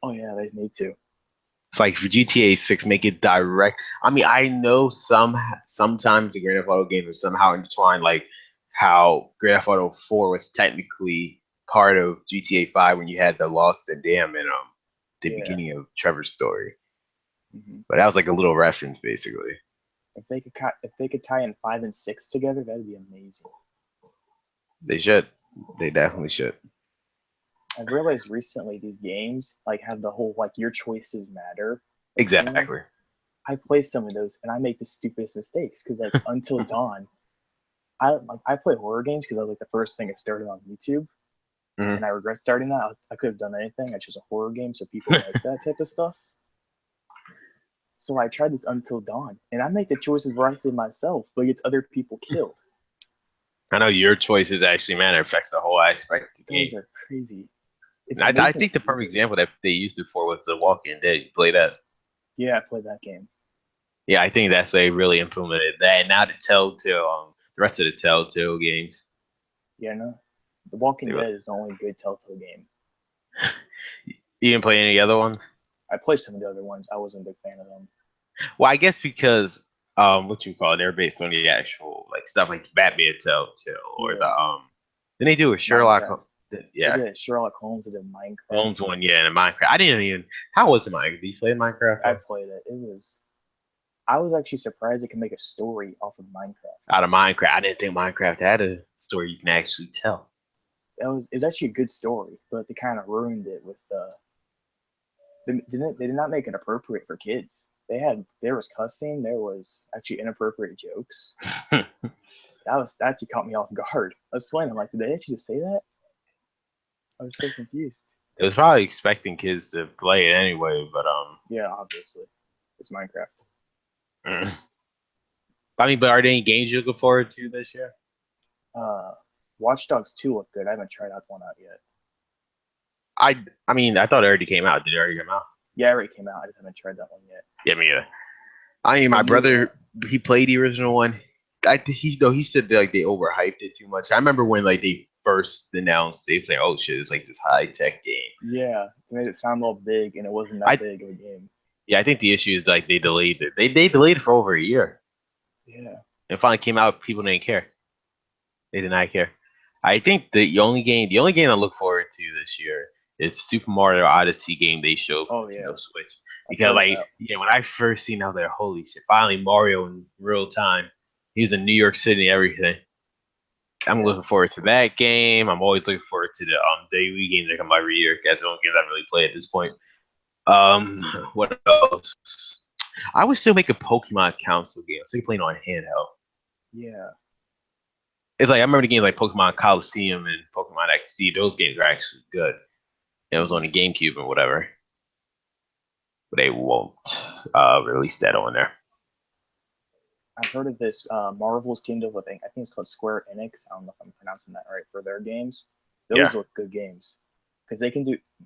Oh yeah, they need to. It's like for GTA 6, make it direct. I mean, I know sometimes the Grand Theft Auto games are somehow intertwined, like how Grand Theft Auto 4 was technically part of GTA 5 when you had the Lost and Damned in the Yeah. beginning of Trevor's story. Hmm. But that was like a little reference, basically. If they could tie in 5 and 6 together, that'd be amazing. They should. They definitely should. I've realized recently these games like have the whole like your choices matter Exactly. mechanics. I play some of those and I make the stupidest mistakes because like Until Dawn, I play horror games because I was like the first thing I started on YouTube, Mhm. and I regret starting that. I could have done anything. I chose a horror game so people like that type of stuff. So I tried this Until Dawn, and I make the choices where I say myself, but it gets other people killed. I know your choices actually matter, affects the whole aspect of the Those game. are crazy. It's And I amazing think the how it perfect is. example that they used it for was The Walking Dead. You play that? Yeah, I played that game. Yeah, I think that's they really implemented that. And now the rest of the Telltale games. Yeah, no, The Walking They were, Dead is the only good Telltale game. you didn't play any other ones? I played some of the other ones. I wasn't a big fan of them. Well, I guess because what you call it, they're based on the actual like stuff like Batman Telltale or Yeah, the. Then they do a Sherlock. Minecraft. They Yeah, did Sherlock Holmes. They did Minecraft. Holmes one. Yeah, and Minecraft. I didn't even. How was it Minecraft? Did you play Minecraft I one? played it. It was. I was actually surprised it could make a story off of Minecraft. Out of Minecraft, I didn't think Minecraft had a story you can actually tell. It was actually a good story, but they kind of ruined it with they did not make it appropriate for kids. There was cussing, there was actually inappropriate jokes. That actually caught me off guard. I was playing, I'm like, did they actually just say that? I was so confused. It was probably expecting kids to play it anyway, but Yeah, obviously, it's Minecraft. I mean, but are there any games you're looking forward to this year? Watch Dogs 2 look good. I haven't tried that one out yet. I mean, I thought it already came out. Did it already come out? Yeah, it already came out. I just haven't tried that one yet. Yeah, me either. I mean, my brother, he played the original one. He said like they overhyped it too much. I remember when like they first announced they played, oh shit, it's like this high tech game. Yeah, they made it sound all big, and it wasn't that big of a game. Yeah, I think the issue is like they delayed it. They delayed it for over a year. Yeah. It finally came out. People didn't care. They did not care. I think the only game I look forward to this year is Super Mario Odyssey game they showed for Nintendo Switch. Because when I first seen it, I was like, holy shit, finally Mario in real time. He was in New York City and everything. I'm looking forward to that game. I'm always looking forward to the daily games that come every year. That's the only games I really play at this point. What else? I would still make a Pokemon console game. I'm still playing on handheld. Yeah. It's like I remember the games like Pokemon Coliseum and Pokemon XD. Those games are actually good. It was on the GameCube and whatever. But they won't release that on there. I've heard of this. Marvel's teamed up with, I think it's called Square Enix. I don't know if I'm pronouncing that right, for their games. Those look good games. Because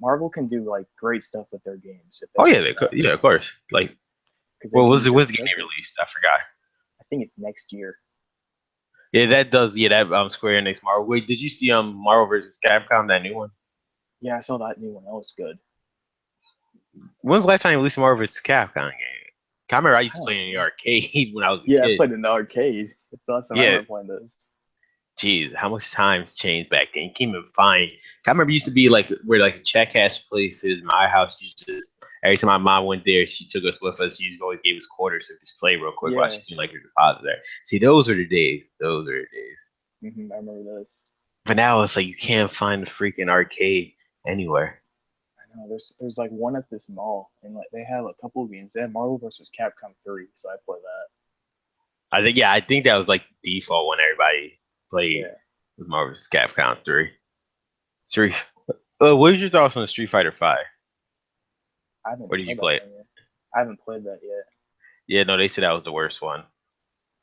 Marvel can do like great stuff with their games. Oh yeah, they could. Yeah, of course. Like, what's the game released? I forgot. I think it's next year. Yeah, that does. Yeah, that Square Enix Marvel. Wait, did you see Marvel vs. Capcom, that new one? Yeah, I saw that new one. That was good. When was the last time you released a Marvel vs. Capcom game? I remember I used to play in the arcade when I was a kid. Yeah, I played in the arcade. It's the last time I remember playing this. Jeez, how much times changed back then? You can't even find. I remember it used to be like where like Checkhouse places. My house used to. Every time my mom went there, she took us with us. She always gave us quarters to just play real quick while she doing like her deposit there. See, those are the days. Those are the days. I remember those. But now it's like you can't find the freaking arcade anywhere. I know there's like one at this mall, and like they have a couple of games. They have Marvel vs. Capcom 3, so I play that. I think that was like default when everybody played with Marvel vs. Capcom 3. What was your thoughts on Street Fighter 5? Or did you play it? I haven't played that yet. Yeah, no, they said that was the worst one.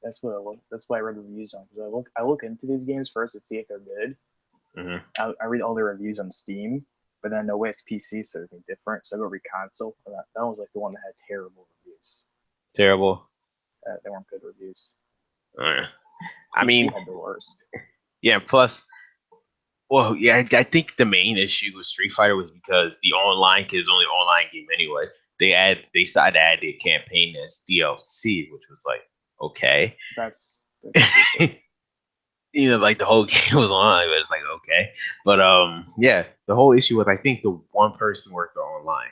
That's what I read reviews on. Because I look into these games first to see if they're good. Mm-hmm. I read all the reviews on Steam, but then I know it's PC, so it's different. So I go read console. And that was like the one that had terrible reviews. Terrible. They weren't good reviews. I mean, had the worst. Yeah. Plus, well, yeah, I think the main issue with Street Fighter was because the online, cause it's only an online game anyway. They decided to add the campaign as DLC, which was like, okay. That's like the whole game was online, but it's like okay. But yeah, the whole issue was I think the one person worked online.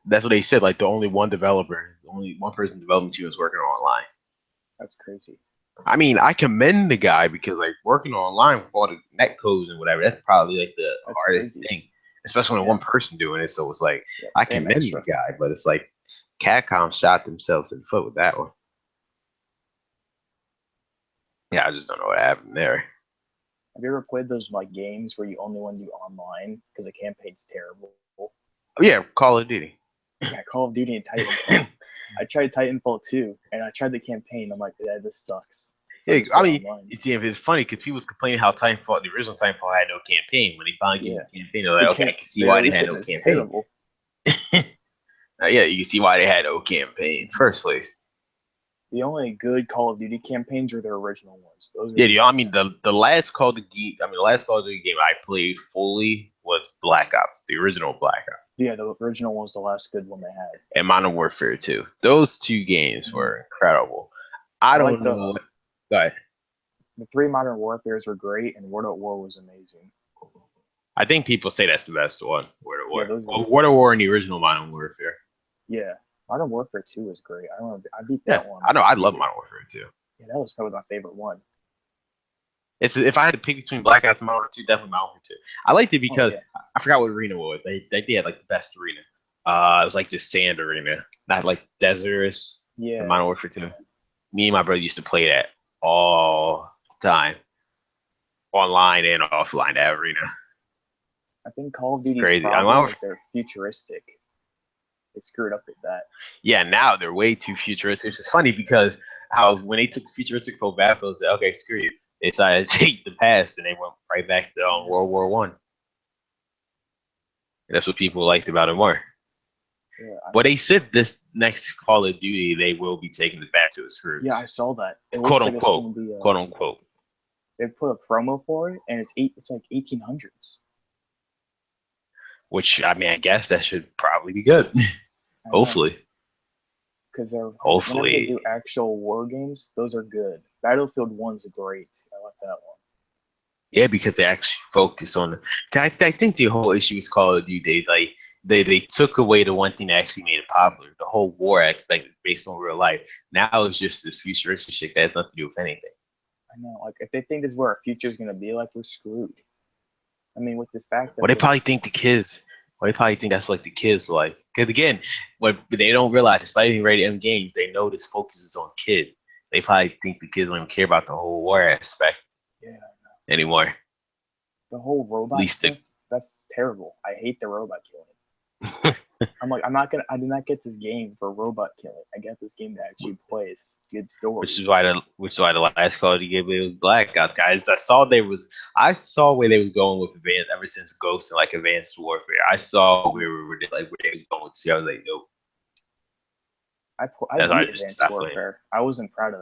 That's what they said. Like the only one person development team was working online. That's crazy. I mean, I commend the guy because like working online with all the net codes and whatever, that's probably like the hardest thing, especially when one person doing it. So it's like I commend the guy, but it's like Capcom shot themselves in the foot with that one. Yeah, I just don't know what happened there. Have you ever played those like games where you only want to do online because the campaign's terrible? Oh yeah, Call of Duty. Yeah, Call of Duty and Titanfall. I tried Titanfall 2, and I tried the campaign. I'm like, yeah, this sucks. So yeah, I mean, it's funny because people was complaining how the original Titanfall had no campaign. When they finally gave the campaign, they're like, okay, I can see why they had no campaign. Terrible. Yeah, you can see why they had no campaign in the first place. The only good Call of Duty campaigns are their original ones. I mean, the last Call of Duty game I played fully was Black Ops, the original Black Ops. Yeah, the original was the last good one they had. And Modern Warfare 2. Those two games were incredible. I don't know. Go ahead. The 3 Modern Warfares were great, and World at War was amazing. I think people say that's the best one, World at War. World at War and the original Modern Warfare. Yeah. Modern Warfare 2 was great. I remember I beat Yeah, that one. I know. I love Modern Warfare 2. Yeah, that was probably my favorite one. It's if I had to pick between Black Ops and Modern Warfare 2, definitely Modern Warfare 2. I liked it because I forgot what arena it was. They had like the best arena. It was like the sand arena, not like desertous. Yeah. In Modern Warfare 2. Me and my brother used to play that all the time, online and offline. That arena. I think Call of Duty's Crazy. problem is they're futuristic. They screwed up with that. Yeah, now they're way too futuristic. It's just funny because how when they took the futuristic for Battlefield, they said, okay, screw you. They decided to take the past and they went right back to World War One. That's what people liked about it more. Yeah, but they said this next Call of Duty, they will be taking it back to its roots. Yeah, I saw that. It quote looks unquote. Like it's be, quote unquote. They put a promo for it, and it's like 1800s. Which I mean, I guess that should probably be good. Hopefully. Because they're hopefully whenever they do actual war games, those are good. Battlefield 1's great. I like that one. Yeah, because they actually focus on. I think the whole issue with Call of Duty, they took away the one thing that actually made it popular. The whole war aspect based on real life. Now it's just this futuristic shit that has nothing to do with anything. I know, like if they think this is where our future is gonna be, like we're screwed. I mean, with the fact that Well, they probably think the kids. Well, they probably think that's like the kids' life. Because again, what they don't realize, despite being rated M games, they know this focuses on kids. They probably think the kids don't even care about the whole war aspect. Yeah. Anymore. The whole robot stuff, that's terrible. I hate the robot killing. I'm like, I did not get this game for robot killing. I got this game to actually play. It's good story. Which is why the last Call of Duty game was Black Ops, guys. I saw where they was going with advanced ever since Ghost and like Advanced Warfare. I saw where they was going with C. I was like, nope. I beat Advanced Warfare. I wasn't proud of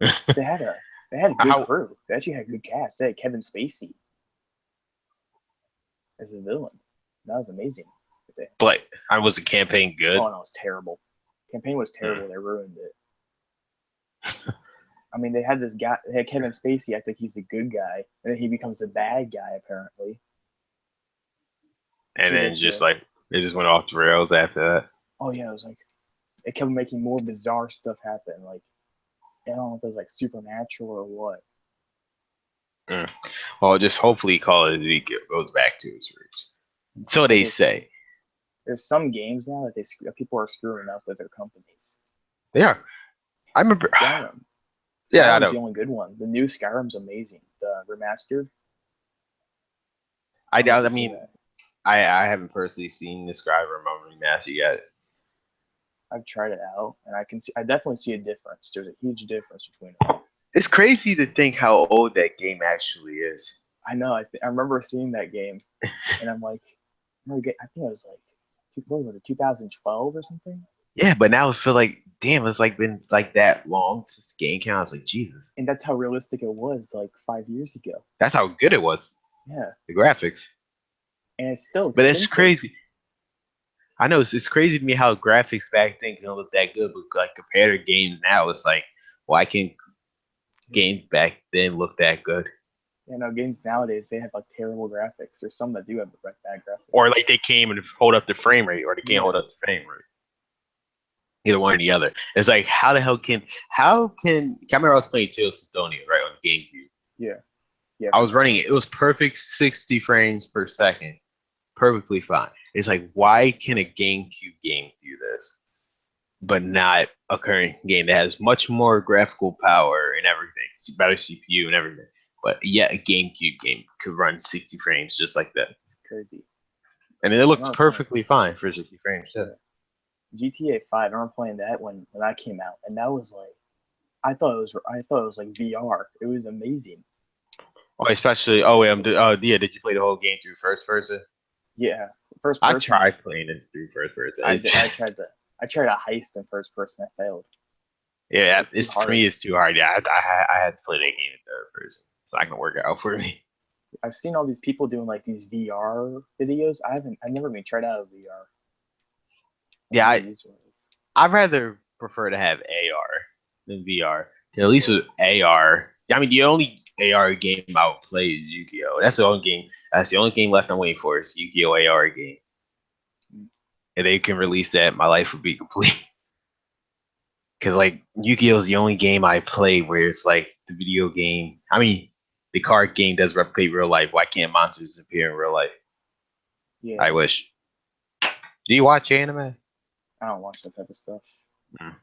that. They had a good crew. They actually had a good cast. They had Kevin Spacey as a villain. That was amazing. But was the campaign good? Oh no, it was terrible. Campaign was terrible. They ruined it. I mean, they had this guy. They had Kevin Spacey. I think he's a good guy, and then he becomes a bad guy apparently. And then just like it just went off the rails after that. Oh yeah, it was like it kept making more bizarre stuff happen. Like I don't know if it was like supernatural or what. Well, just hopefully Call of Duty goes back to its roots. So they say. There's some games now that people are screwing up with their companies. They are. I remember Skyrim. Yeah, I know. The only good one. The new Skyrim's amazing. The remastered. I haven't personally seen the Skyrim remastered yet. I've tried it out, and I definitely see a difference. There's a huge difference between them. It's crazy to think how old that game actually is. I know. I remember seeing that game, and I'm like, I think it was like, what was it, 2012 or something? Yeah, but now I feel like, damn, it's like been like that long since game came out. I was like, Jesus. And that's how realistic it was like 5 years ago. That's how good it was. Yeah. The graphics. And it's still expensive. But it's crazy. I know it's crazy to me how graphics back then can look that good, but like compared to games now, it's like, why can't games back then look that good? You know, games nowadays they have like terrible graphics. There's some that do have bad graphics. Or like they can't even hold up the frame rate, or they can't hold up the frame rate. Either one or the other. It's like how can I was playing Tales of Symphonia, right, on GameCube. Yeah. Yeah. I was running it. It was perfect 60 frames per second. Perfectly fine. It's like, why can a GameCube game do this, but not a current game that has much more graphical power and everything, better CPU and everything, but yet a GameCube game could run 60 frames just like that. It's crazy. And it looks perfectly fine for 60 frames. Yeah. GTA 5. I remember playing that when that came out, and that was like, I thought it was like VR. It was amazing. Oh, especially did you play the whole game through first person? Yeah, first person. I tried playing it through first person. I tried a heist in first person. I failed. Yeah, it's for me. It's too hard. Yeah, I had to play that game in third person. It's not gonna work out for me. I've seen all these people doing like these VR videos. I've never even tried out a VR. Yeah, I'd rather prefer to have AR than VR. At least with AR, I mean, the only AR game I would play is Yu-Gi-Oh. That's the only game. That's the only game left I'm waiting for is Yu-Gi-Oh AR game. and they can release that, my life would be complete. Because like Yu-Gi-Oh is the only game I play where it's like the video game. I mean, the card game does replicate real life. Why can't monsters appear in real life? Yeah, I wish. Do you watch anime? I don't watch that type of stuff. Mm.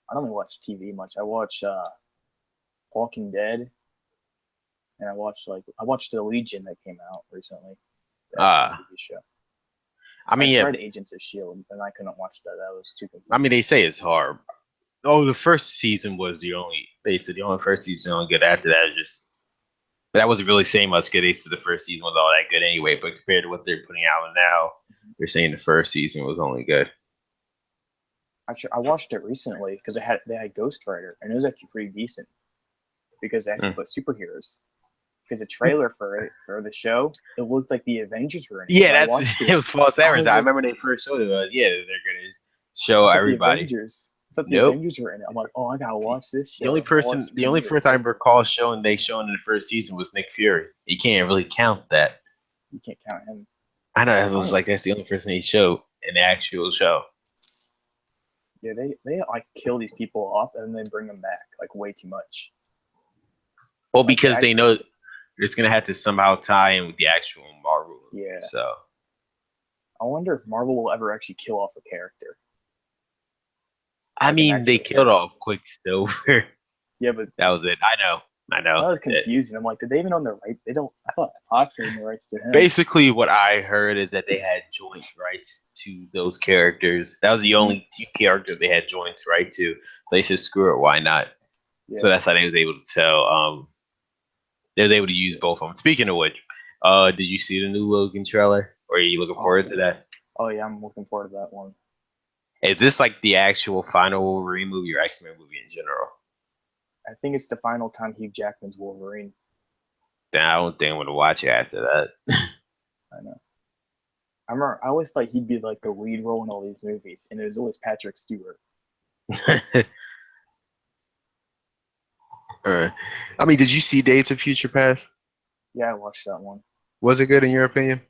I don't really watch TV much. I watch Walking Dead, and I watched the Legion that came out recently. That's a Uh, TV show. I mean, I yeah. tried Agents of Shield, and I couldn't watch that. That was too confusing. I mean, they say it's hard. Oh, the first season was the only. They said the only first season only good. After that, just. But that wasn't really saying much. Because they said the first season was all that good anyway. But compared to what they're putting out now, they're saying the first season was only good. I watched it recently because they had Ghost Rider, and it was actually pretty decent because they actually put superheroes. Because the trailer for the show, it looked like the Avengers were in it. Yeah, so it was false advertising. I remember they first showed it. Yeah, they're gonna show everybody. I thought the Avengers were in it. I'm like, oh, I gotta watch this show. The only person I recall they showing in the first season was Nick Fury. You can't really count that. You can't count him. I know it was like that's the only person they showed in the actual show. Yeah, they like kill these people off and then bring them back like way too much. Well, because they know it's gonna have to somehow tie in with the actual Marvel. Yeah. So I wonder if Marvel will ever actually kill off a character. I mean, they killed off Quick Silver. Yeah, but that was it. I know. That was confusing. I'm like, did they even own the right? They don't. I thought Fox owned the rights to him. Basically, what I heard is that they had joint rights to those characters. That was the only two characters they had joint right to. So they said, "Screw it, why not?" Yeah. So that's how they was able to tell. They was able to use both of them. Speaking of which, did you see the new Logan trailer? Or are you looking forward to that? Oh yeah, I'm looking forward to that one. Is this like the actual final Wolverine movie or X-Men movie in general? I think it's the final time Hugh Jackman's Wolverine. Then I don't think I'm gonna watch it after that. I know. I always thought he'd be like the lead role in all these movies, and it was always Patrick Stewart. I mean, did you see Days of Future Past? Yeah, I watched that one. Was it good in your opinion?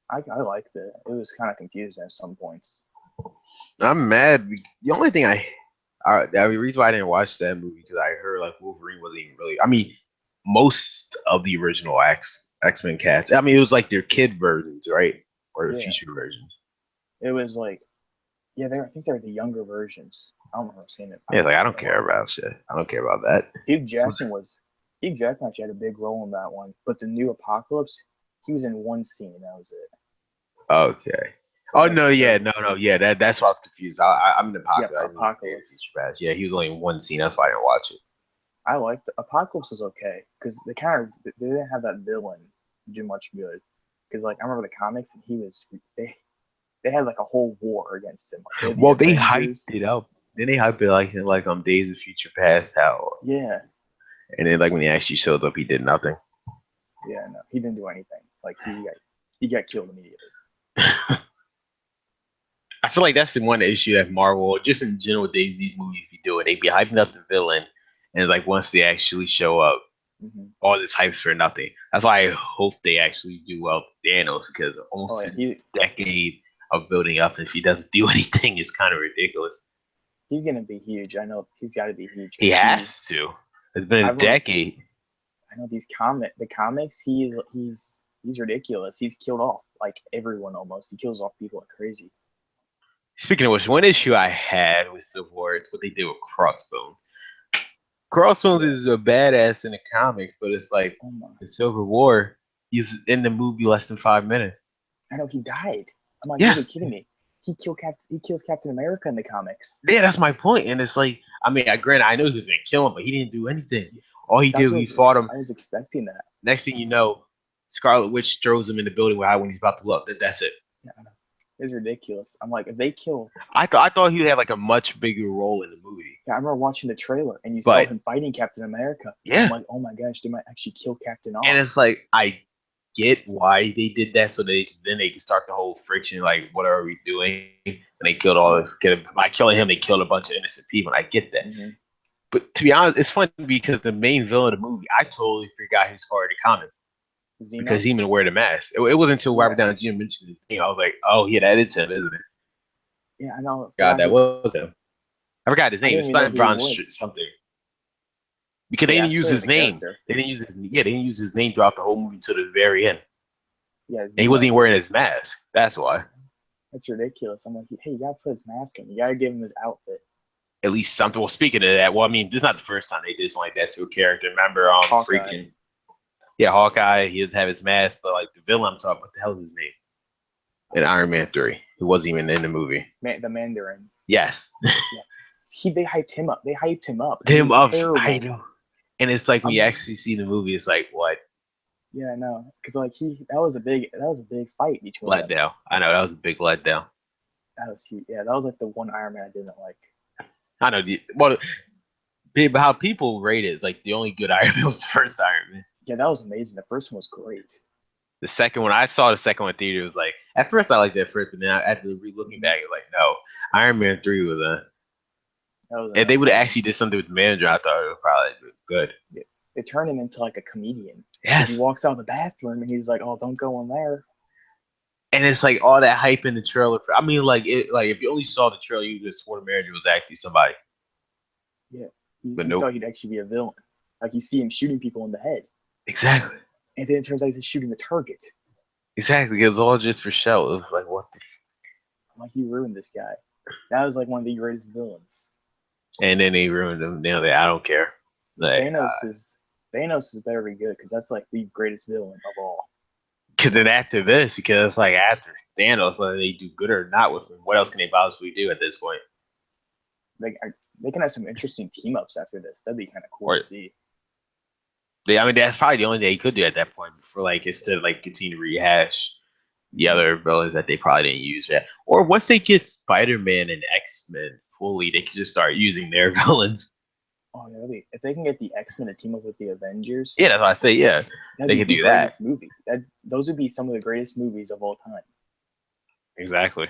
I liked it. It was kind of confusing at some points. I'm mad. The only thing the reason why I didn't watch that movie because I heard like Wolverine wasn't even really. I mean, most of the original X-Men cast. I mean, it was like their kid versions, right, or the future versions. It was like, I think they're the younger versions. I don't remember seeing it. Yeah, like I don't care about shit. I don't care about that. Hugh Jackman actually had a big role in that one, but the new Apocalypse, he was in one scene. That was it. Okay. Oh no, yeah, that's why I was confused. I'm in the Apocalypse. Yeah, he was only in one scene. That's why I didn't watch it. I liked the Apocalypse was okay because they didn't have that villain do much good. Because like I remember the comics and they had like a whole war against him. Like, they hyped it up. Then they hyped it like Days of Future Past how. Yeah. And then like when he actually showed up, he did nothing. Yeah, no, he didn't do anything. Like he got killed immediately. I feel like that's the one issue that Marvel, just in general, these movies be doing. They be hyping up the villain, and like once they actually show up, all this hype's for nothing. That's why I hope they actually do well with Thanos because almost a decade of building up, and if he doesn't do anything, it's kind of ridiculous. He's gonna be huge. I know he's got to be huge. He has to. It's been a decade. I know the comics. He's ridiculous. He's killed off like everyone almost. He kills off people like crazy. Speaking of which, one issue I had with Civil War is what they did with Crossbones. Crossbones is a badass in the comics, but it's like in Civil War, he's in the movie less than 5 minutes. I know he died. I'm like, you're kidding me. He kills Captain America in the comics. Yeah, that's my point. And it's like, I mean, granted, I know he was gonna kill him, but he didn't do anything. All he did was he fought him. I was expecting that. Next thing you know, Scarlet Witch throws him in the building when he's about to look. That's it. Yeah, I know. It's ridiculous. I'm like, if they kill, I thought he had like a much bigger role in the movie. Yeah, I remember watching the trailer and you saw him fighting Captain America. Yeah, I'm like, oh my gosh, they might actually kill Captain off. And it's like, I get why they did that, so they can start the whole friction. Like, what are we doing? And they killed by killing him, they killed a bunch of innocent people. And I get that. Mm-hmm. But to be honest, it's funny because the main villain of the movie, I totally forgot he was part of the comic. Because he even wear the mask. It wasn't until Robert Downey Jr. mentioned his thing. I was like, oh, yeah, that is him, isn't it? Yeah, I know. God, that was him. I forgot his name. didn't It's even know not who he Brown was. something. Because they Yeah, didn't I'm use familiar his with the name. character. They didn't use his. Yeah, they didn't use his name throughout the whole movie to the very end. Yeah, And he wasn't even Zemo. wearing his mask. That's why. That's ridiculous. I'm like, hey, you gotta put his mask on. You gotta give him his outfit. At least something. Well, speaking of that, well, I mean, this is not the first time they did something like that to a character. Remember, Hawkeye. freaking, yeah, Hawkeye. He doesn't have his mask, but like the villain I'm talking, what the hell is his name? In Iron Man 3, who wasn't even in the movie. The Mandarin. Yes. Yeah. They hyped him up. They hyped him up. Him up. Terrible. I know. And it's like when you actually see the movie, it's like what? Yeah, I know. Because like that was a big fight between them. Letdown. I know that was a big letdown. That was huge. Yeah, that was like the one Iron Man I didn't like. I know. Well, how people rate it is like the only good Iron Man was the first Iron Man. Yeah, that was amazing. The first one was great. The second one, I saw the second one in theater. It was like at first I liked that first, but then after re-looking back, it was like no, Iron Man 3 was a. If they would have actually did something with the manager, I thought it would probably be good. Yeah. They turned him into like a comedian. Yes. He walks out of the bathroom and he's like, "Oh, don't go in there." And it's like all that hype in the trailer. I mean, like if you only saw the trailer, you just swore the manager was actually somebody. Yeah, but you nope. thought he'd actually be a villain. Like you see him shooting people in the head. Exactly. And then it turns out he's shooting the target. Exactly. It was all just for show. It was like what the. I'm like, you ruined this guy. That was like one of the greatest villains. And then he ruined him. You know, I don't care. Like, Thanos is better be good because that's like the greatest villain of all. Because then after this, because like after Thanos, whether they do good or not with him, what else can they possibly do at this point? They can have some interesting team ups after this. That'd be kind of cool to see. I mean, that's probably the only thing they could do at that point for like is to like continue to rehash the other villains that they probably didn't use yet. Or once they get Spider-Man and X-Men fully, they could just start using their villains. Oh yeah, if they can get the X-Men to team up with the Avengers. Yeah, that's what I say. Yeah, they could do that. Movie. Those would be some of the greatest movies of all time. Exactly.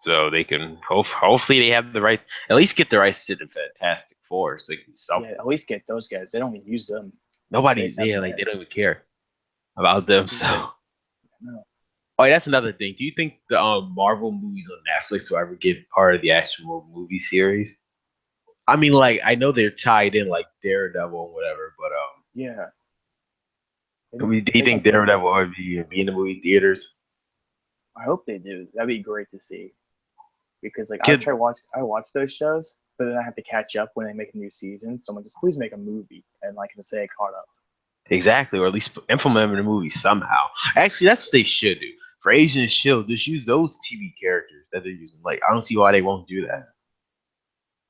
So they can hopefully they have the right, at least get the rights to the Fantastic Four, so they can sell. Yeah, at least get those guys. They don't even use them. Nobody's there. Like they don't even care about them. So. No. Oh, that's another thing. Do you think the Marvel movies on Netflix will ever get part of the actual movie series? I mean, like I know they're tied in, like Daredevil and whatever, but yeah. I mean, do you think Daredevil would be in the movie theaters? I hope they do. That'd be great to see. Because like I watch those shows, but then I have to catch up when they make a new season. So I'm like, just please make a movie, and like I can say I caught up. Exactly, or at least implement them in the movie somehow. Actually, that's what they should do. For Agents of S.H.I.E.L.D., just use those TV characters that they're using. Like, I don't see why they won't do that.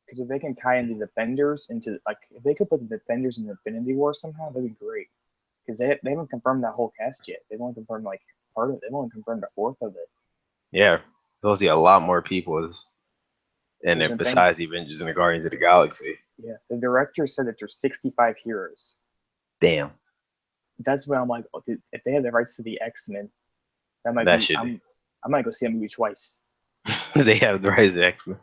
Because if they can tie in the Defenders into, like, if they could put the Defenders in Infinity War somehow, that'd be great. Because they haven't confirmed that whole cast yet. They've only confirmed, like, part of it. They've only confirmed a fourth of it. Yeah, they'll see a lot more people. And then besides the Avengers and the Guardians of the Galaxy. Yeah, the director said that there's 65 heroes. Damn. That's when I'm like, if they have the rights to the X-Men, that might be. I might go see a movie twice. They have the rights to X-Men.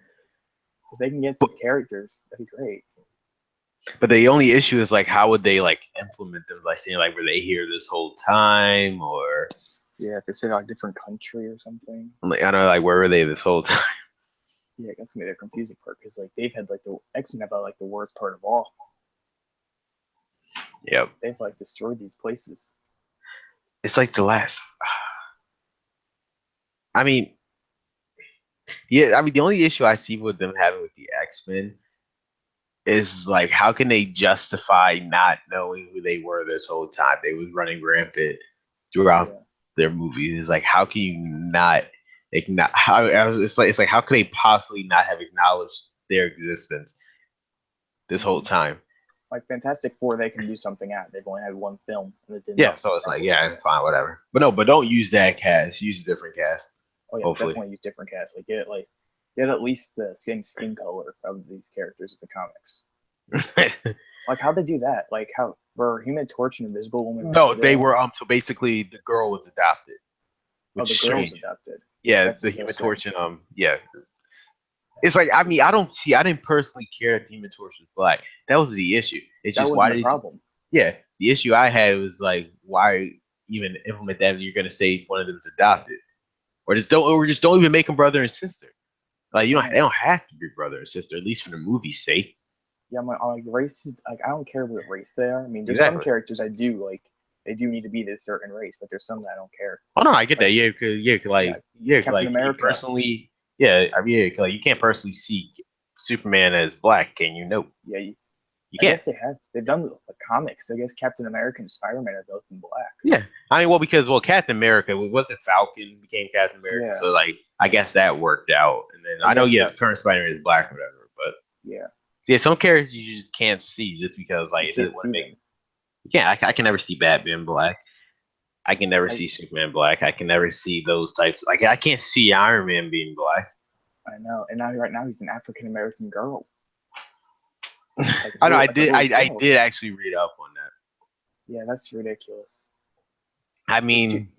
If they can get these characters, that'd be great. But the only issue is like, how would they like implement them? Like saying like, were they here this whole time, or? Yeah, if they say like different country or something. Like, I don't know, like where were they this whole time? Yeah, that's gonna be the confusing part because like they've had like the X-Men have like the worst part of all. Yep. They've like destroyed these places. It's like the last. I mean, yeah. I mean, the only issue I see with them having with the X-Men is like, how can they justify not knowing who they were this whole time? They was running rampant throughout their movies. It's like, how can you not? It's like how could they possibly not have acknowledged their existence this whole time? Like Fantastic Four, they can do something out. They've only had one film. And it didn't so it's like, yeah, fine, whatever. But don't use that cast. Use a different cast. Oh yeah, hopefully. Definitely use different cast. Like get at least the skin color of these characters in the comics. Like how'd they do that? Like how were Human Torch and Invisible Woman? No, they were so basically the girl was adopted. Oh, the girl was adopted. Yeah, the Human Torch and yeah. It's like, I mean, I didn't personally care that the Human Torch was black. That was the issue. It's just why the problem. Yeah, the issue I had was like, why even implement that if you're gonna say one of them is adopted, or just don't even make them brother and sister. Like they don't have to be brother and sister, at least for the movie's sake. Yeah, I'm like races. Like I don't care what race they are. I mean, there's some Exactly. characters I do like. They do need to be this certain race, but there's some that I don't care. Oh no, I get Like, that. Yeah, Captain America. personally, yeah, I mean, yeah, like you can't personally see Superman as black, can you? No, Yeah, you I can't. guess they've done the comics. I guess Captain America and Spider-Man are both in black. Yeah, I mean, well, because Captain America wasn't Falcon became Captain America, Yeah, so like I guess that worked out. And then I I know, guess yes, that. current Spider-Man is black or whatever, but Yeah, yeah, some characters you just can't see just because you like it can't doesn't want see to make. them. Yeah, I can never see Batman black. I can never I see Superman black. I can never see those types. Like I can't see Iron Man being black. I know, and now right now he's an African American girl, like I know. like a little I girl. did actually read up on that. Yeah, that's ridiculous. I It's too, mean,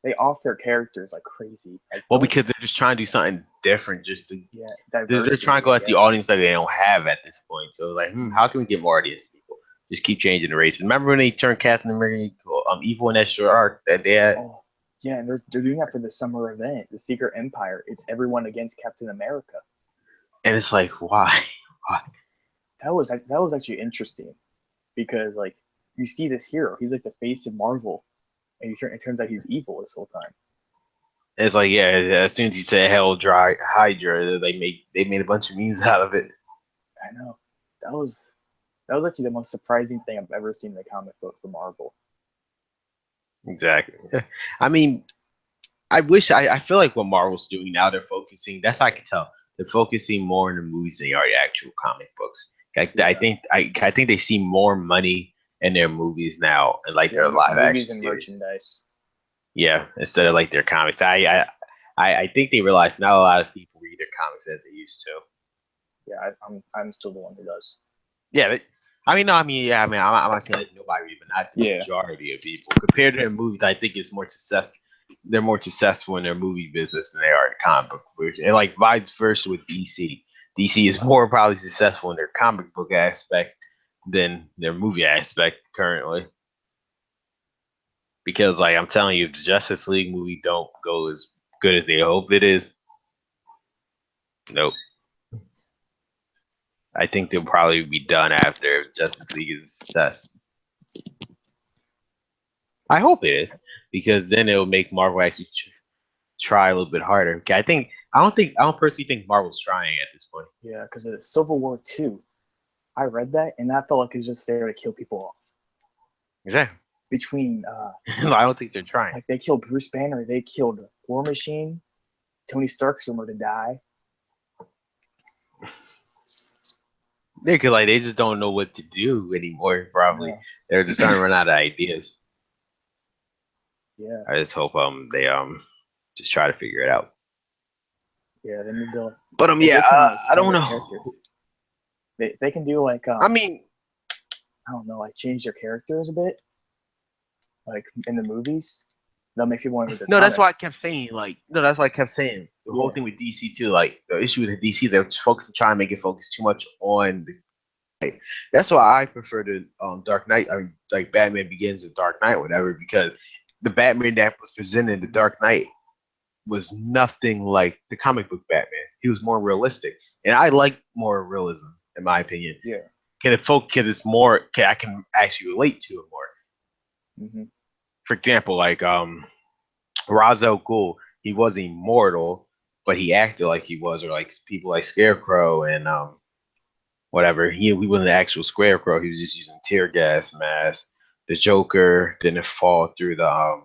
they off their characters like crazy. Like well, don't because they're just trying to do something different, just to yeah they're trying to diversity. go I at the guess. audience that they don't have at this point. So like, how can we get more audience people? Just keep changing the races. Remember when they turned Captain America evil in that short arc that they had? Oh yeah, and they're doing that for the summer event, the Secret Empire. It's everyone against Captain America. And it's like, why? Why? That was actually interesting because like you see this hero, he's like the face of Marvel, and it turns out he's evil this whole time. It's like, yeah, as soon as he said Hell Dry Hydra, they made a bunch of memes out of it. I know that was that was actually the most surprising thing I've ever seen in a comic book for Marvel. Exactly. I mean, I feel like what Marvel's doing now, they're focusing. That's how I can tell. They're focusing more on the movies than they are the actual comic books. Yeah, I think they see more money in their movies now and like yeah, their live movies action and series. merchandise. Yeah, instead of like their comics. I think they realize not a lot of people read their comics as they used to. Yeah, I'm still the one who does. Yeah, I'm not saying like nobody read, but not the Yeah, majority of people. Compared to their movies, I think it's more success. They're more successful in their movie business than they are in comic book version. And like vice versa with DC. DC is more probably successful in their comic book aspect than their movie aspect currently. Because like I'm telling you, if the Justice League movie don't go as good as they hope it is, nope. I think they'll probably be done after Justice League is a success. I hope it is because then it'll make Marvel actually try a little bit harder. Okay, I don't personally think Marvel's trying at this point. yeah, because of Civil War 2, I read that and that felt like it was just there to kill people off. Exactly. Between I don't think they're trying. like they killed Bruce Banner, they killed War Machine, Tony Stark's rumored to die. Yeah, cause like they just don't know what to do anymore. Probably Yeah, they're just starting to run out of ideas. yeah, I just hope they just try to figure it out. yeah. They need to But if yeah, they can like I change don't their know. characters. They can do like I mean, I don't know, like change their characters a bit, like in the movies. They'll make people want to read their no, that's why I comics. kept saying no, that's why I kept saying the whole Yeah, thing with DC too. Like the issue with DC, they're trying to make it focus too much on the. That's why I prefer the Dark Knight. I mean, like Batman Begins and Dark Knight, whatever, because the Batman that was presented in the Dark Knight was nothing like the comic book Batman. He was more realistic, and I like more realism, in my opinion. yeah. Can it focus? Because it's more. I can actually relate to it more. Mm-hmm. For example, like Ra's al Ghul, he was immortal, but he acted like he was, or like people like Scarecrow and whatever. He wasn't the actual Scarecrow. He was just using tear gas mask. The Joker didn't fall through the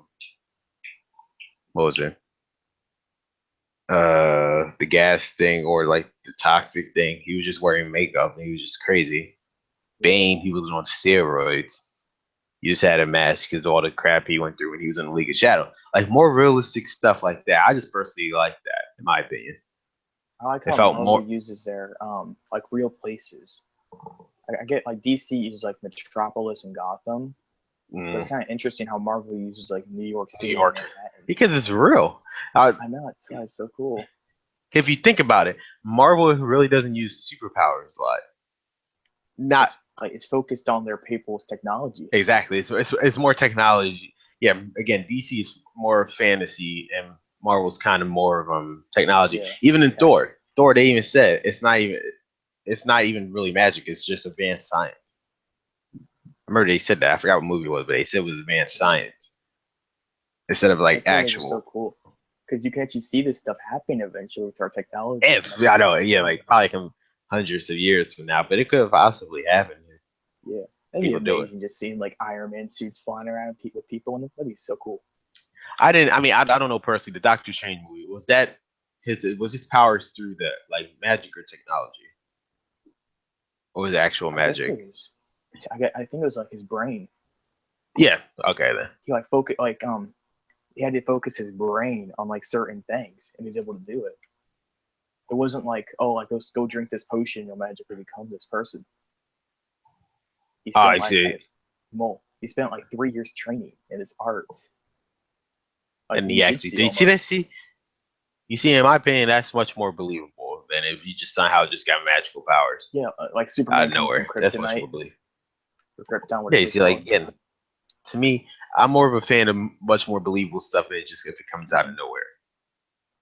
what was it? The gas thing or like the toxic thing. He was just wearing makeup and he was just crazy. Bane, he was on steroids. He just had a mask because all the crap he went through when he was in the League of Shadow. Like more realistic stuff like that. I just personally like that, in my opinion. I like It how felt Marvel more. uses their like real places. I get like DC uses like Metropolis and Gotham. But it's kind of interesting how Marvel uses like New York New City and York Manhattan. because it's real. I know it's so cool. If you think about it, Marvel really doesn't use superpowers a lot. Not It's focused on their people's technology. exactly. It's more technology. Yeah, again, DC is more fantasy, and Marvel's kind of more of technology. Yeah, Even in tech. Thor, Thor, they even said it's not even really magic. It's just advanced science. I remember they said that. I forgot what movie it was, but they said it was advanced science instead of like That's what makes it so actual. cool. Because you can actually see this stuff happening eventually with our technology. If I know, yeah, like probably hundreds of years from now, but it could have possibly happened. Yeah, that'd be People do it. amazing just seeing like Iron Man suits flying around with people in them. That'd be so cool. I didn't. I mean, I don't know personally. The Doctor Strange movie was his powers through the like magic or technology, or was it actual I guess magic? it was. I think it was like his brain. Yeah. Okay then. He like he had to focus his brain on like certain things, and he was able to do it. It wasn't like, oh, like go drink this potion, you'll magically become this person. He Oh, I spent see. he spent like 3 years training in his art, like And he actually ninjutsu did. See that? almost. See, you see, in my opinion, that's much more believable than if you just somehow just got magical powers Yeah, like out Superman of coming from nowhere. That's much more Kryptonite believable. or Krypton, Yeah, whatever you it's see, like called. again, to me, I'm more of a fan of much more believable stuff than just if it comes out of nowhere.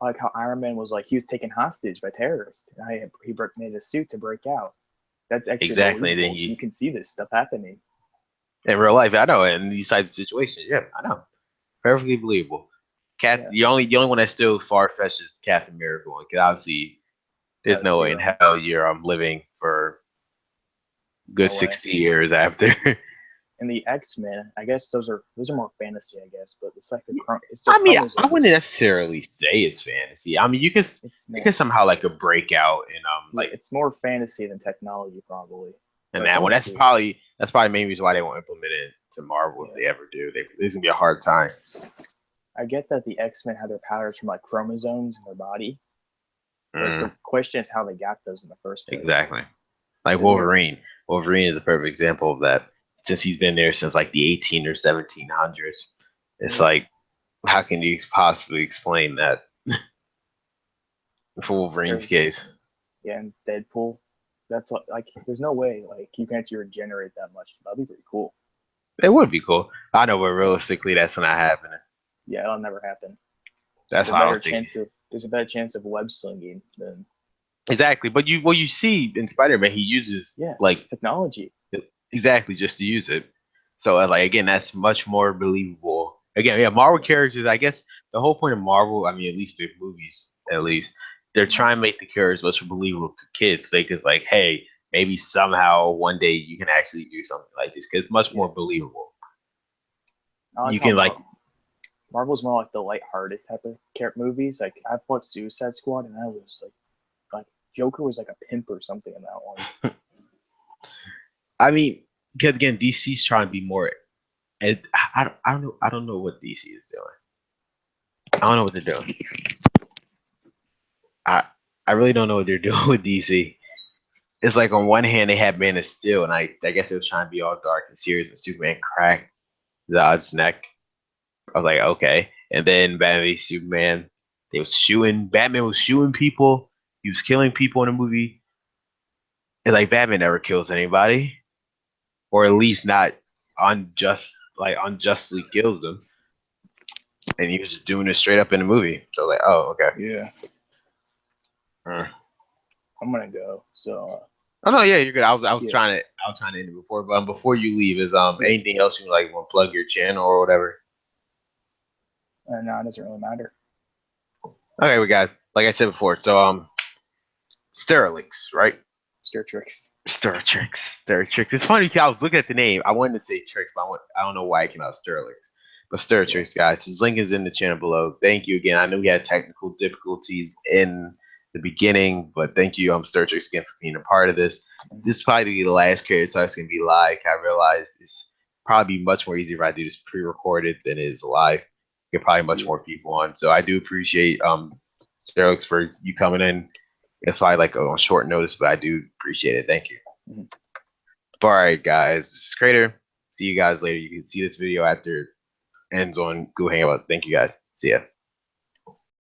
Like how Iron Man was like he was taken hostage by terrorists, and he made a suit to break out. That's actually Exactly. And then believable. You can see this stuff happening. in real life, I know, in these types of situations, yeah, I know, perfectly believable. Yeah, The only one that's still far fetched is Captain Miracle, because obviously there's no no way in serum, hell you're living for good no way. 60 years after. And the X-Men, I guess those are more fantasy, I guess, but it's like it's their I mean, I wouldn't chromosomes. necessarily say it's fantasy. I mean, you could It's you more, could somehow like a breakout and yeah, it's more fantasy than technology probably, and but it's that one. always That's cool. probably that's probably main reason why they won't implement it to Marvel if Yeah, they ever do. There's gonna be a hard time. I get that the X-Men have their powers from like chromosomes in their body, but the Mm, question is how they got those in the first place. exactly. Like Because they're Wolverine. Wolverine is a perfect example of that. Since he's been there since like the 18 or 1700s, it's yeah, like how can you possibly explain that for Wolverine's there's case? yeah, and Deadpool. That's like there's no way like you can actually regenerate that much. That'd be pretty cool. It would be cool. I know, but Yeah, realistically, that's not happening. yeah, that'll never happen. That's why I don't think There's a better chance of web slinging than exactly. But you see in Spider-Man, he uses yeah like technology. exactly just to use it. So like again, that's much more believable. Again, yeah, Marvel Yeah. characters. I guess the whole point of Marvel, I mean, at least the movies, at least they're Mhm. trying to make the characters much more believable to kids. So they could like, hey, maybe somehow one day you can actually do something like this because it's much Yeah, more believable. I like You how can like Marvel's more like the lighthearted type of movies. Like I've watched Suicide Squad, and that was like Joker was like a pimp or something in that one. I mean, because again, DC's trying to be more. And I don't know what DC is doing. I don't know what they're doing. I I really don't know what they're doing with DC. It's like on one hand they had Man of Steel, and I guess it was trying to be all dark and serious, and Superman cracked Zod's neck. I was like, okay. And then Batman v Superman, they was shooting. Batman was shooting people. He was killing people in the movie. And like Batman never kills anybody, or at least not unjustly kills them. And he was just doing it straight up in the movie. So like, oh, okay. Yeah, Mm. I'm gonna go. So Oh no, yeah, you're good. I was yeah, trying to end it before, but before you leave, is yeah. anything else you like want to plug your channel or whatever? No, it doesn't really matter. Okay, we got like I said before. So Sterlix, right? Stertrix. Stertrix. It's funny because I was looking at the name. I wanted to say Trix, but I don't know why I came out Sterlix. But Yeah. Stertrix, guys. His link is in the channel below. Thank you again. I know we had technical difficulties in the beginning, but thank you, Stertrix, again for being a part of this. This is probably the last Character Talks gonna be live. I realize it's probably much more easier if I do this pre-recorded than it is live. Get probably much Yeah. more people on. So I do appreciate Sterlix for you coming in. It's probably like on short notice, but I do appreciate it. Thank you. Mhm. All right, guys. This is Crater. See you guys later. You can see this video after it ends on Google Hangout. Thank you guys. See ya.